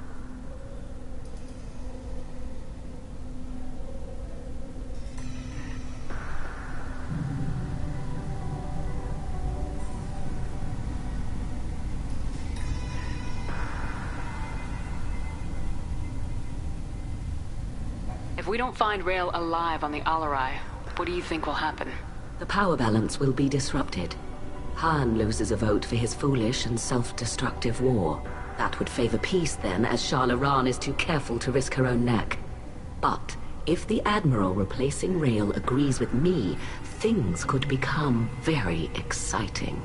If we don't find Rael alive on the Alarai, what do you think will happen? The power balance will be disrupted. Han loses a vote for his foolish and self-destructive war. That would favor peace then, as Shalaran is too careful to risk her own neck. But if the Admiral replacing Rael agrees with me, things could become very exciting.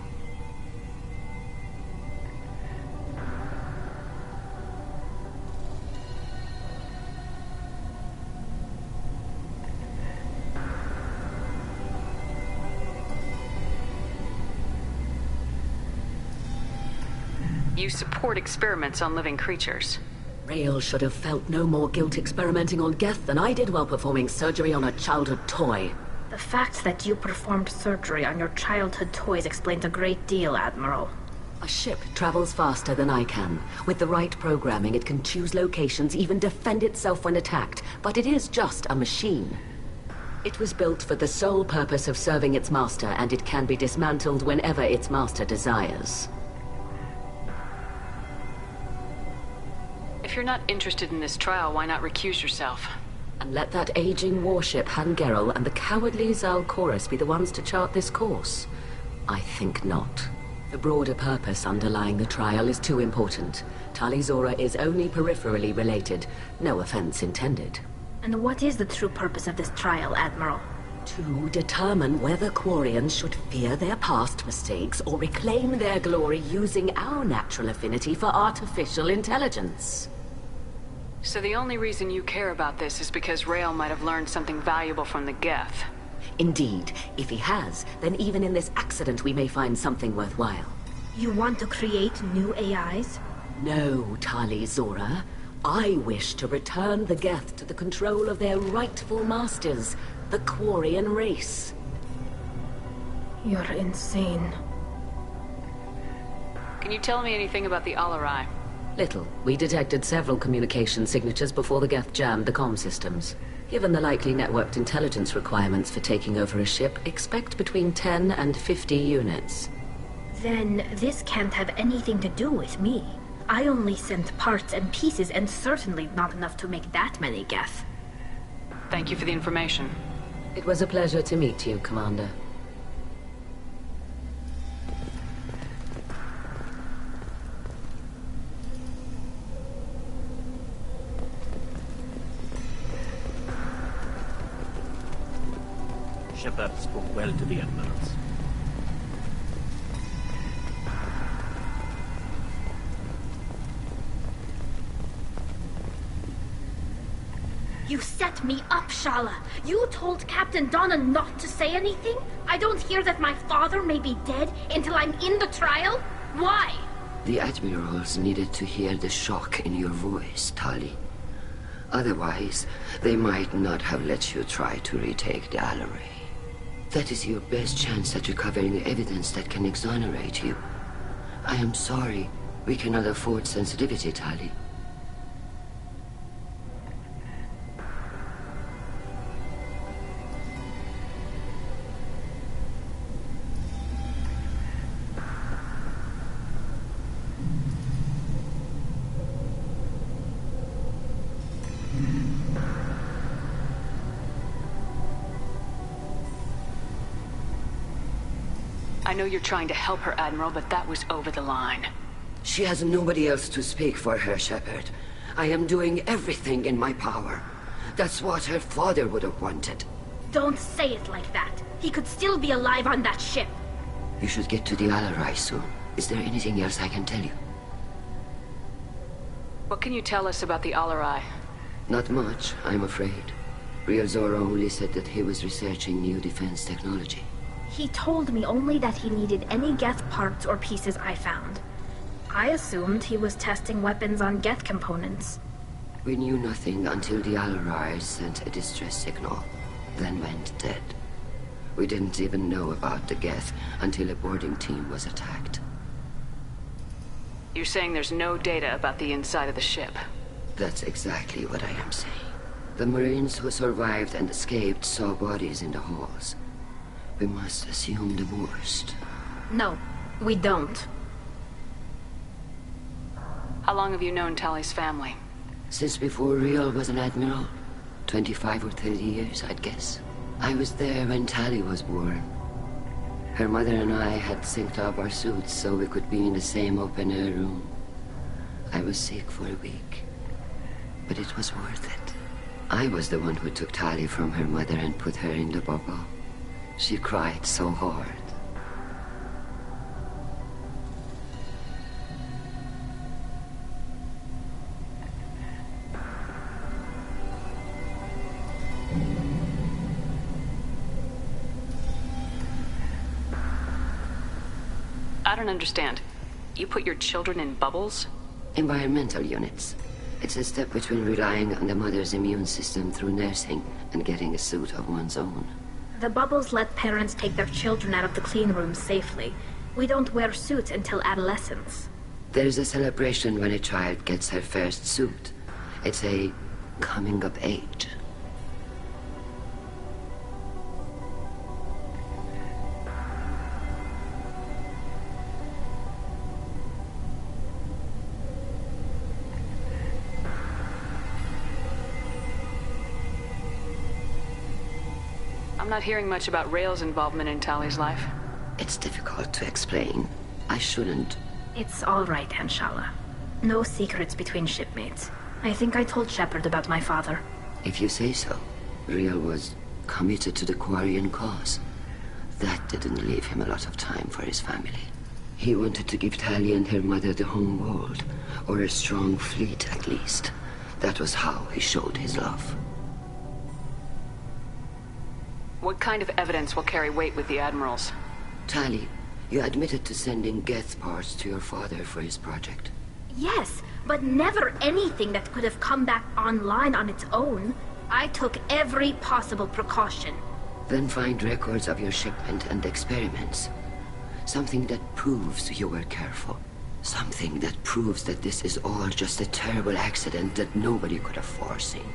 You support experiments on living creatures. Rael should have felt no more guilt experimenting on Geth than I did while performing surgery on a childhood toy. The fact that you performed surgery on your childhood toys explains a great deal, Admiral. A ship travels faster than I can. With the right programming, it can choose locations, even defend itself when attacked. But it is just a machine. It was built for the sole purpose of serving its master, and it can be dismantled whenever its master desires. If you're not interested in this trial, why not recuse yourself? And let that aging warship Hangerel and the cowardly Zal'Koris be the ones to chart this course? I think not. The broader purpose underlying the trial is too important. Tali'zorah is only peripherally related. No offense intended. And what is the true purpose of this trial, Admiral? To determine whether Quarians should fear their past mistakes or reclaim their glory using our natural affinity for artificial intelligence. So the only reason you care about this is because Rael might have learned something valuable from the Geth. Indeed. If he has, then even in this accident we may find something worthwhile. You want to create new AIs? No, Tali'zorah. I wish to return the Geth to the control of their rightful masters, the Quarian race. You're insane. Can you tell me anything about the Alarai? Little. We detected several communication signatures before the Geth jammed the comm systems. Given the likely networked intelligence requirements for taking over a ship, expect between 10 and 50 units. Then this can't have anything to do with me. I only sent parts and pieces, and certainly not enough to make that many Geth. Thank you for the information. It was a pleasure to meet you, Commander. Shepard spoke well to the admirals. You set me up, Shala. You told Captain Donna not to say anything? I don't hear that my father may be dead until I'm in the trial? Why? The admirals needed to hear the shock in your voice, Tali. Otherwise, they might not have let you try to retake the Alarai. That is your best chance at recovering evidence that can exonerate you. I am sorry. We cannot afford sensitivity, Tali. I know you're trying to help her, Admiral, but that was over the line. She has nobody else to speak for her, Shepard. I am doing everything in my power. That's what her father would have wanted. Don't say it like that. He could still be alive on that ship. You should get to the Alarai soon. Is there anything else I can tell you? What can you tell us about the Alarai? Not much, I'm afraid. Tali'zorah only said that he was researching new defense technology. He told me only that he needed any Geth parts or pieces I found. I assumed he was testing weapons on Geth components. We knew nothing until the Alarai sent a distress signal, then went dead. We didn't even know about the Geth until a boarding team was attacked. You're saying there's no data about the inside of the ship? That's exactly what I am saying. The Marines who survived and escaped saw bodies in the halls. We must assume the worst. No, we don't. How long have you known Tali's family? Since before Rael was an admiral. 25 or 30 years, I'd guess. I was there when Tali was born. Her mother and I had synced up our suits so we could be in the same open-air room. I was sick for a week, but it was worth it. I was the one who took Tali from her mother and put her in the bubble. She cried so hard. I don't understand. You put your children in bubbles? Environmental units. It's a step between relying on the mother's immune system through nursing and getting a suit of one's own. The bubbles let parents take their children out of the clean rooms safely. We don't wear suits until adolescence. There's a celebration when a child gets her first suit. It's a coming of age. I'm not hearing much about Rail's involvement in Tali's life. It's difficult to explain. I shouldn't. It's all right, Anshala. No secrets between shipmates. I think I told Shepard about my father. If you say so. Rail was committed to the Quarian cause. That didn't leave him a lot of time for his family. He wanted to give Tali and her mother the home world, or a strong fleet at least. That was how he showed his love. What kind of evidence will carry weight with the Admirals? Tali, you admitted to sending Geth parts to your father for his project. Yes, but never anything that could have come back online on its own. I took every possible precaution. Then find records of your shipment and experiments. Something that proves you were careful. Something that proves that this is all just a terrible accident that nobody could have foreseen.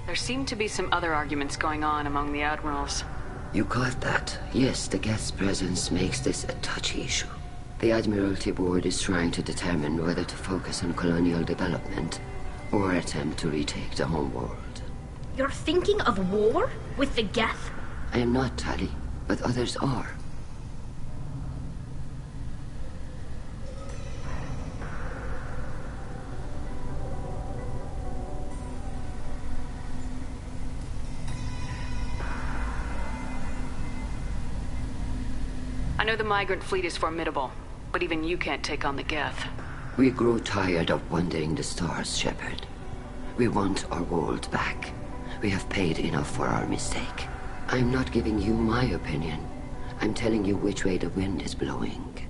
There seem to be some other arguments going on among the Admirals. You caught that? Yes, the Geth's presence makes this a touchy issue. The Admiralty Board is trying to determine whether to focus on colonial development or attempt to retake the home world. You're thinking of war? With the Geth? I am not, Tali, but others are. I know the migrant fleet is formidable, but even you can't take on the Geth. We grow tired of wandering the stars, Shepard. We want our world back. We have paid enough for our mistake. I'm not giving you my opinion. I'm telling you which way the wind is blowing.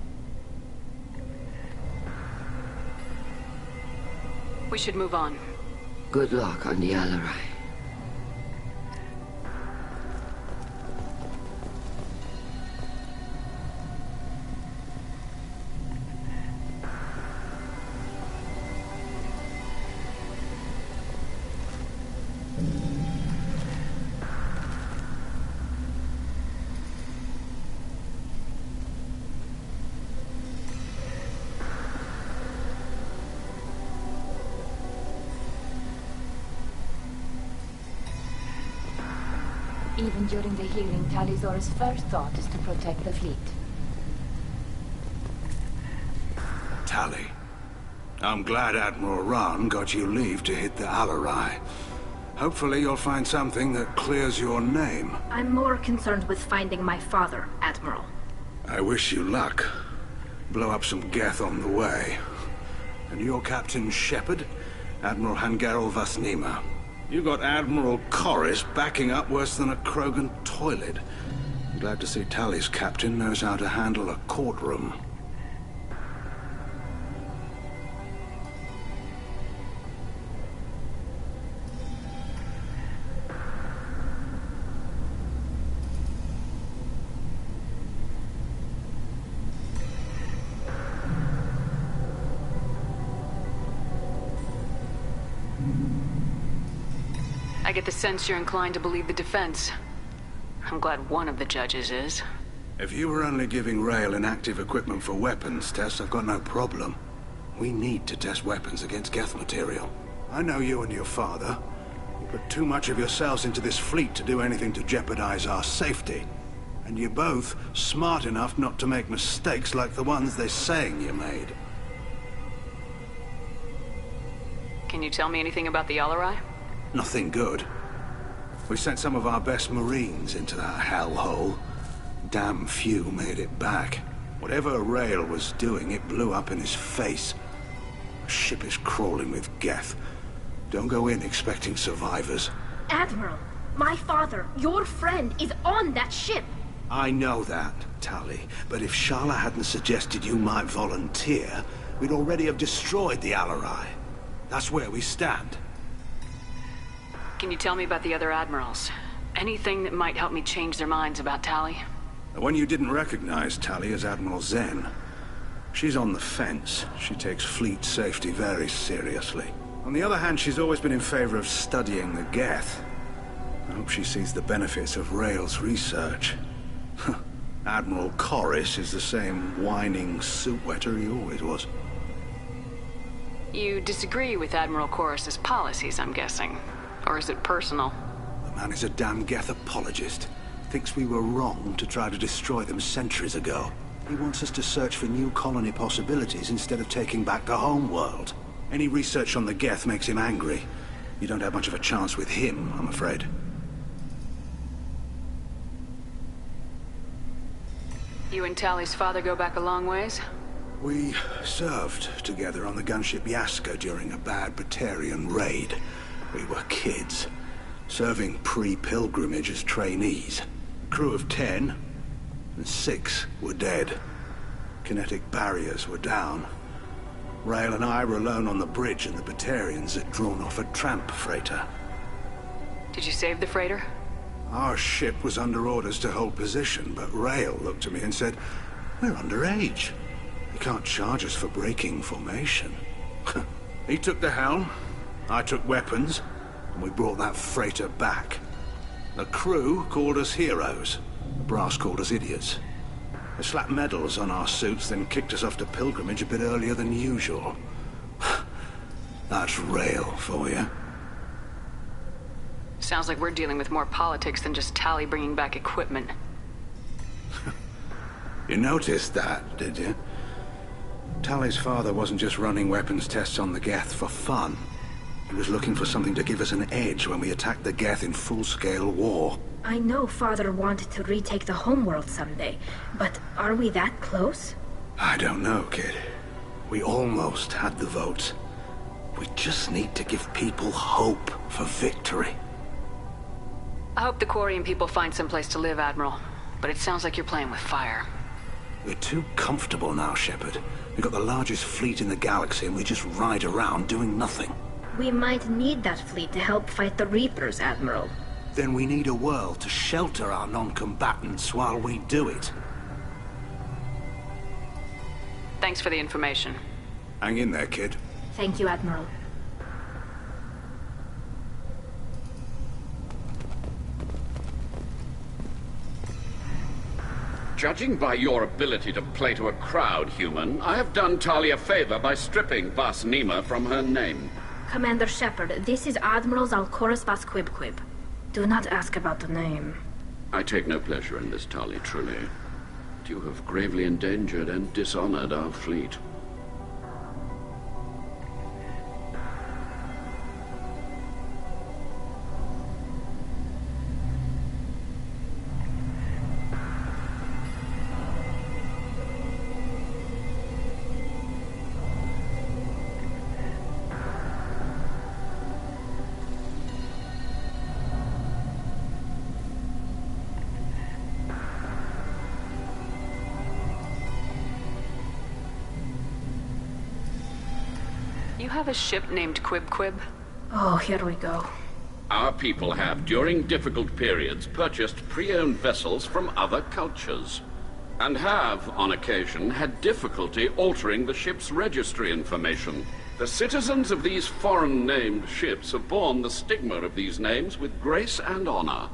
We should move on. Good luck on the Alarai. Even during the healing, Tali'zorah's first thought is to protect the fleet. Tali, I'm glad Admiral Rahn got you leave to hit the Alarai. Hopefully you'll find something that clears your name. I'm more concerned with finding my father, Admiral. I wish you luck. Blow up some Geth on the way. And your Captain Shepard, Admiral Hangerel Vasnima. You got Admiral Corris backing up worse than a Krogan toilet. I'm glad to see Tali's captain knows how to handle a courtroom. I get the sense you're inclined to believe the defense. I'm glad one of the judges is. If you were only giving Rail inactive equipment for weapons tests, I've got no problem. We need to test weapons against Geth material. I know you and your father. You put too much of yourselves into this fleet to do anything to jeopardize our safety. And you're both smart enough not to make mistakes like the ones they're saying you made. Can you tell me anything about the Alarai? Nothing good. We sent some of our best Marines into that hellhole. Damn few made it back. Whatever Rail was doing, it blew up in his face. The ship is crawling with Geth. Don't go in expecting survivors. Admiral, my father, your friend, is on that ship. I know that, Tali, but if Shala hadn't suggested you might volunteer, we'd already have destroyed the Alarai. That's where we stand. Can you tell me about the other Admirals? Anything that might help me change their minds about Tali? The one you didn't recognize, Tali, is Admiral Zen. She's on the fence. She takes fleet safety very seriously. On the other hand, she's always been in favor of studying the Geth. I hope she sees the benefits of Rail's research. Admiral Corris is the same whining suit wetter he always was. You disagree with Admiral Corris's policies, I'm guessing. Or is it personal? The Man is a damn Geth apologist. Thinks we were wrong to try to destroy them centuries ago. He wants us to search for new colony possibilities instead of taking back the home world. Any research on the Geth makes him angry. You don't have much of a chance with him, I'm afraid. You and Tali's father go back a long ways? We served together on the gunship Yaska during a bad Batarian raid. We were kids, serving pre-pilgrimage as trainees. Crew of 10, and 6 were dead. Kinetic barriers were down. Rail and I were alone on the bridge, and the Batarians had drawn off a tramp freighter. Did you save the freighter? Our ship was under orders to hold position, but Rail looked at me and said, "We're underage. You can't charge us for breaking formation." He took the helm, I took weapons, and we brought that freighter back. The crew called us heroes. The brass called us idiots. They slapped medals on our suits, then kicked us off to pilgrimage a bit earlier than usual. That's Rail for you. Sounds like we're dealing with more politics than just Tali bringing back equipment. You noticed that, did you? Tali's father wasn't just running weapons tests on the Geth for fun. He was looking for something to give us an edge when we attacked the Geth in full-scale war. I know Father wanted to retake the homeworld someday, but are we that close? I don't know, kid. We almost had the votes. We just need to give people hope for victory. I hope the Quarian people find someplace to live, Admiral. But it sounds like you're playing with fire. We're too comfortable now, Shepard. We've got the largest fleet in the galaxy and we just ride around doing nothing. We might need that fleet to help fight the Reapers, Admiral. Then we need a world to shelter our non-combatants while we do it. Thanks for the information. Hang in there, kid. Thank you, Admiral. Judging by your ability to play to a crowd, human, I have done Tali a favor by stripping Vas Nima from her name. Commander Shepard, this is Admiral Zalkoris Vas Quib. Do not ask about the name. I take no pleasure in this, Tali, truly. But you have gravely endangered and dishonored our fleet. You have a ship named Quib? Oh, here we go. Our people have, during difficult periods, purchased pre-owned vessels from other cultures, and have, on occasion, had difficulty altering the ship's registry information. The citizens of these foreign-named ships have borne the stigma of these names with grace and honor.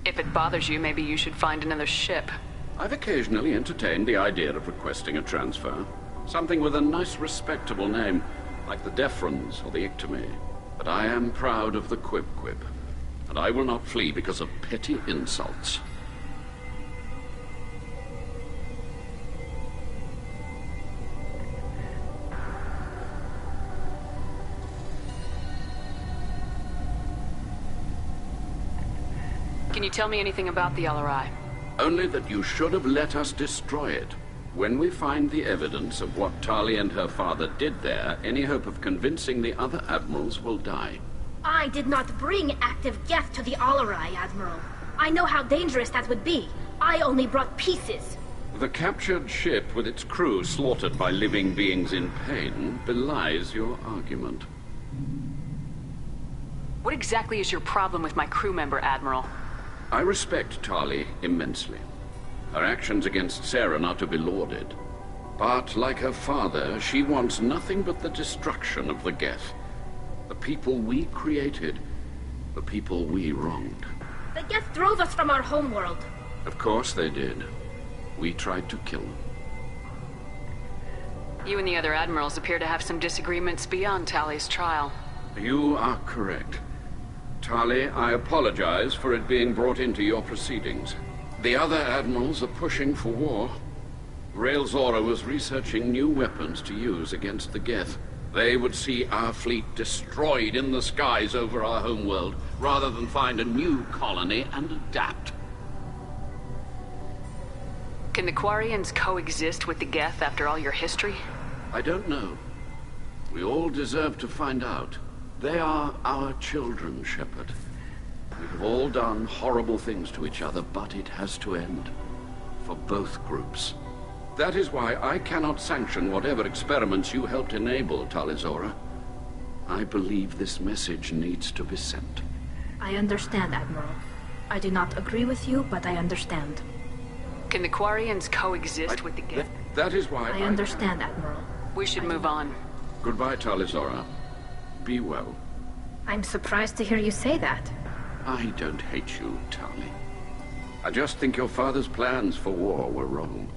If it bothers you, maybe you should find another ship. I've occasionally entertained the idea of requesting a transfer. Something with a nice, respectable name, like the Defrons or the Ictomy. But I am proud of the Quib, and I will not flee because of petty insults. Can you tell me anything about the Alarai? Only that you should have let us destroy it. When we find the evidence of what Tali and her father did there, any hope of convincing the other admirals will die. I did not bring active Geth to the Alarai, Admiral. I know how dangerous that would be. I only brought pieces. The captured ship with its crew slaughtered by living beings in pain belies your argument. What exactly is your problem with my crew member, Admiral? I respect Tali immensely. Her actions against Saren are to be lauded. But, like her father, she wants nothing but the destruction of the Geth. The people we created, the people we wronged. The Geth drove us from our homeworld. Of course they did. We tried to kill them. You and the other admirals appear to have some disagreements beyond Tali's trial. You are correct. Tali, I apologize for it being brought into your proceedings. The other admirals are pushing for war. Tali'zorah was researching new weapons to use against the Geth. They would see our fleet destroyed in the skies over our homeworld, rather than find a new colony and adapt. Can the Quarians coexist with the Geth after all your history? I don't know. We all deserve to find out. They are our children, Shepard. We have all done horrible things to each other, but it has to end. For both groups. That is why I cannot sanction whatever experiments you helped enable, Tali'zorah. I believe this message needs to be sent. I understand, Admiral. I do not agree with you, but I understand. Can the Quarians coexist with the Geth? That is why I understand, Admiral. We should move on. Goodbye, Tali'zorah. Be well. I'm surprised to hear you say that. I don't hate you, Tali. I just think your father's plans for war were wrong.